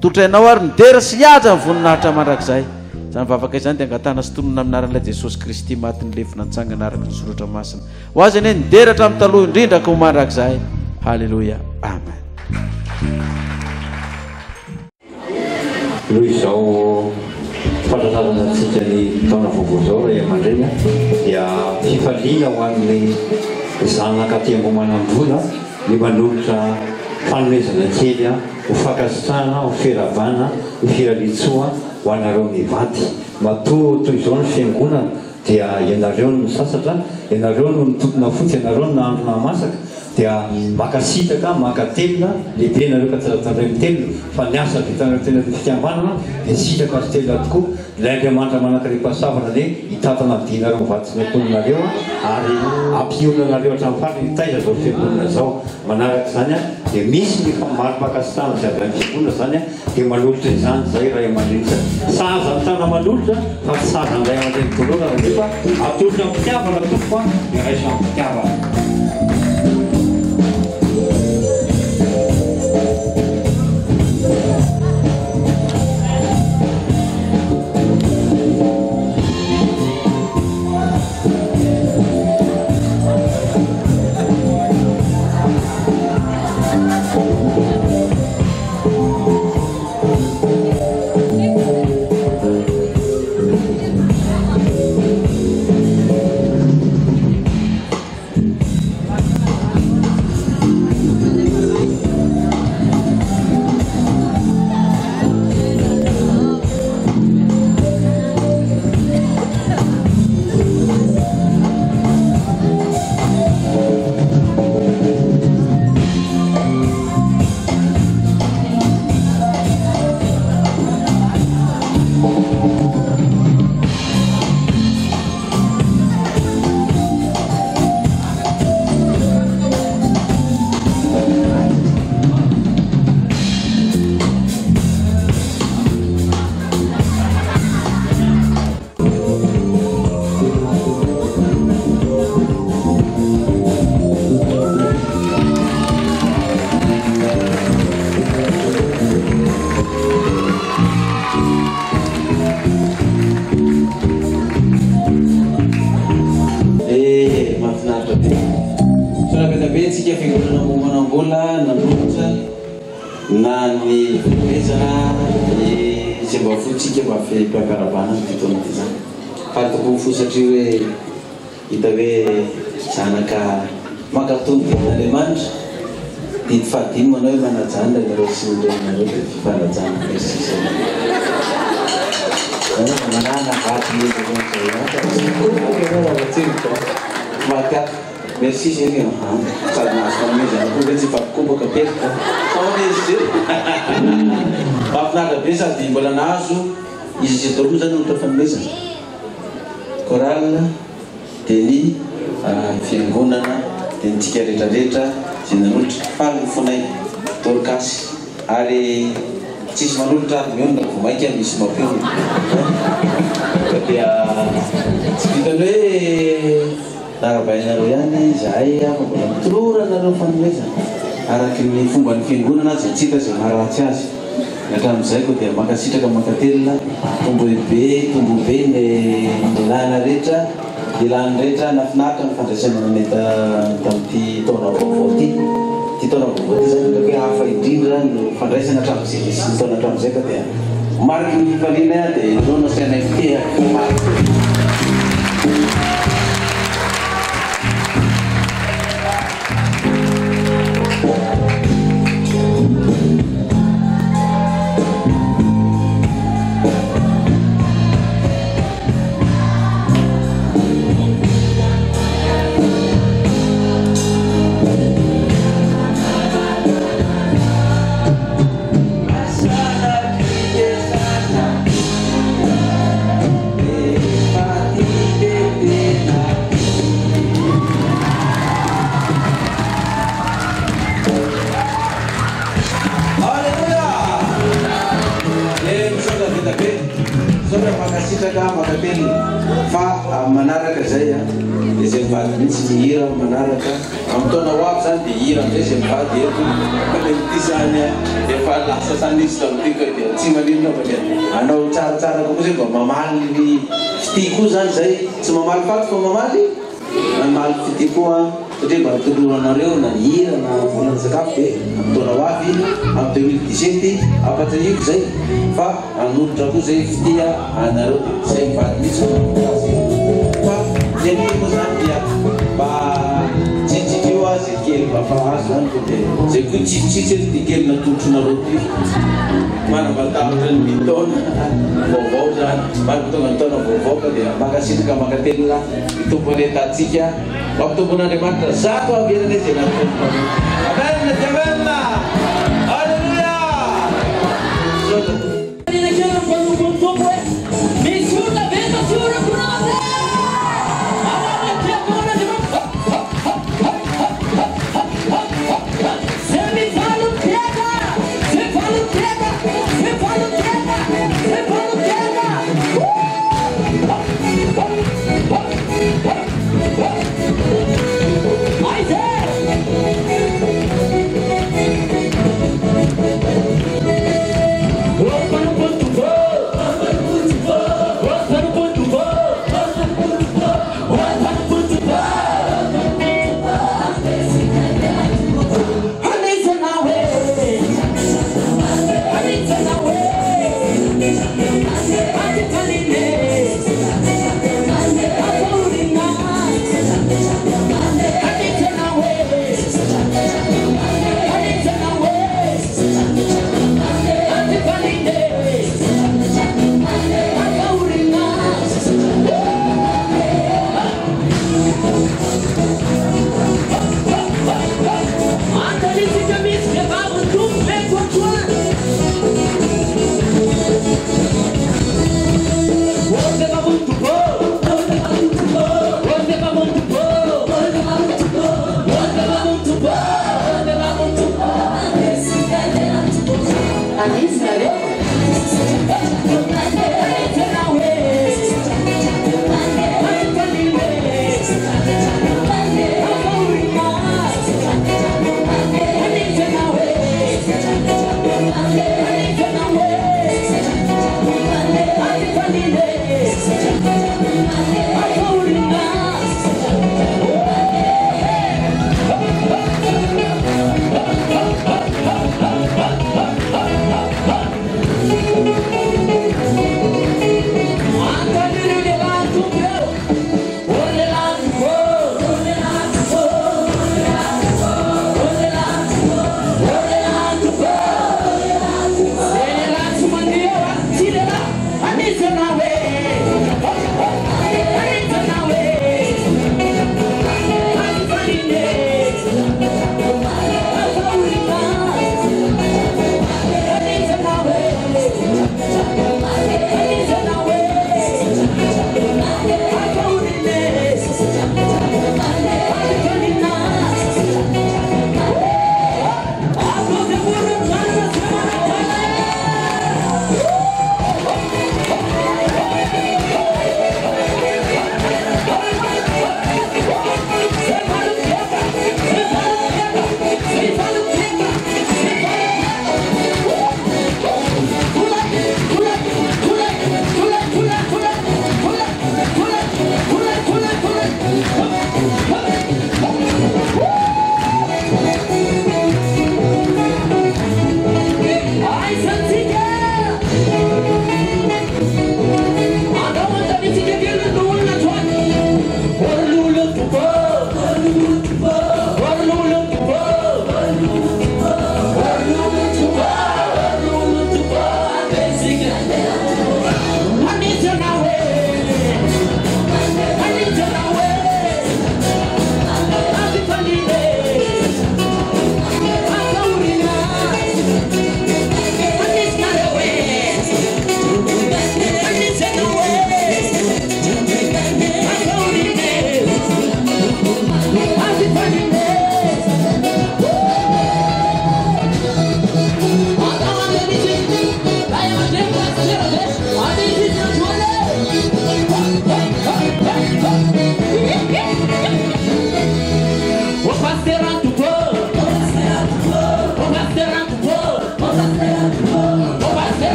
totrainao ary nidera sy hiaja ny voninahitra mandrakizay izany vavaka izany dia angatana sy tonona aminaran'ilay Jesosy Kristy maty ny lefina nitsangana araka ny soratra masina ho azy anie nideratra amin'ny taloha indrindra ka ho mandrakizay. Halleluja, amen. Loha izao fantatana antsika ny taona vaovao zao ray aman-dreny dia fifaliana ho an'ny zanaka tembo manam-bola ny manolotra fanomezana kely ho fakasitrahana ho firavana ho firalitsoa ho anareo mivanty matoa toy izao ny fiangonana dia ianareo no sasatra ianareo no nitotona fotsy ianareo no nahandro namasaka dia makasitaka makatelona lehibe nareo ka tsaratsara mitelona fa ny asa vitanareo tena fitiavanana dia sitaka azy telona tokoa ilay Andriamanitra manankarem-pasavana le hitatana vidinareo mivatsy ny antonanareo ary ampiionanareo hatramin'ny farany taiza zao fiangonana zao manaraka izany dia misy ny maro makasitrahana sy avy amin'ny fiangonana zany dia manolotra izany zay ray aman-dreny sahaza mitana manolotra fa tsy sahaza ray aman-dreny voalohana rehefa atolotra amin'ny fitiavana tokoa dia raisa amin'ny fitiavana. Satria hoe hita hoe zanaka makatongo tenin'Andriamanitra dia fahadimy manao hoe manajana nareo sy nireo dia fifanajana manana vaty maka merci zay sady nahazo fanomezana koa hoe tsy fampikombaka petrika fanomeza mahafinaritra be sady mbola nahazo izy sy dolo zany olotra fanomezana chorale dia ny fiangonana dia nitsika rehetrarehetra zay nanolotra faly fonay Dorcas ary tsisy manolotra miona vomaika misy mampiona dia tsy vitany hoe narabainareo ihany zahay mbola mitororana fanomezana araky ny fomba ny fiangonana zay tsika zay maharatsy azy hatramin'izay koa dia makasitraka makatelona tombobe ny lana rehetra ilany rehetra nafinaritra ny fandraisana naneta tamin'ity taona vaovao ty taona vaovao ty zany hoe hafa indrindra no fandraisana hatramin'izay nisy ny taona hatramin'izay ka dia mariky ny fifaliana dia ireo nasianay fiteha Thank you. betsaka makately fa manaraka zay a dia zay mivady mihitsy ny hira manaraka amin'ny taona ho avy zany dia hira amizay zay mivady eto ka le ty zany a dia fa lasa zany izy tamin'ity ka dia tsy maninona fa dia anao tsaratsara kokoa zay mba mamaly ny fity koa zany zay tsy mamaly faty fa mamaly mamaly fity koa satria mba toloranareo na hira na volana sakafo dia amin'ny taona ho avy amin'ny 2017 apatraniako zay fa anolotra koa zay fitia anareo zay mivady mihitsy fa zay miko zany dia mba tsitsitsio a zay kely mba fahazo zany ko dia zay koa tsitsitsitsy eto dia kely natotronareo ty manambatahatra ny taona vaovao zany mampitona ny taona vaovao ka dia makasitraka makatelona mitombo anetatsika mampitompon'Andriamanitra zato averana zay natompo amen dia amen alleluia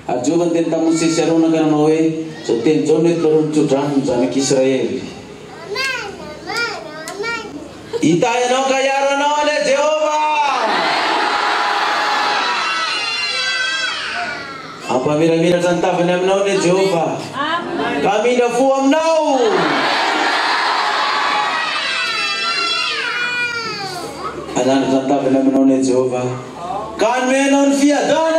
Ajuban tenta musi seruna kana noe so ten jonet turun cudran zanak Israel. Itaya no kayaro no le Jehovah. Apa mira santa benem no le Jehovah. Kami na fuam now. Adan santa benem no le Jehovah. Kan menon fia dana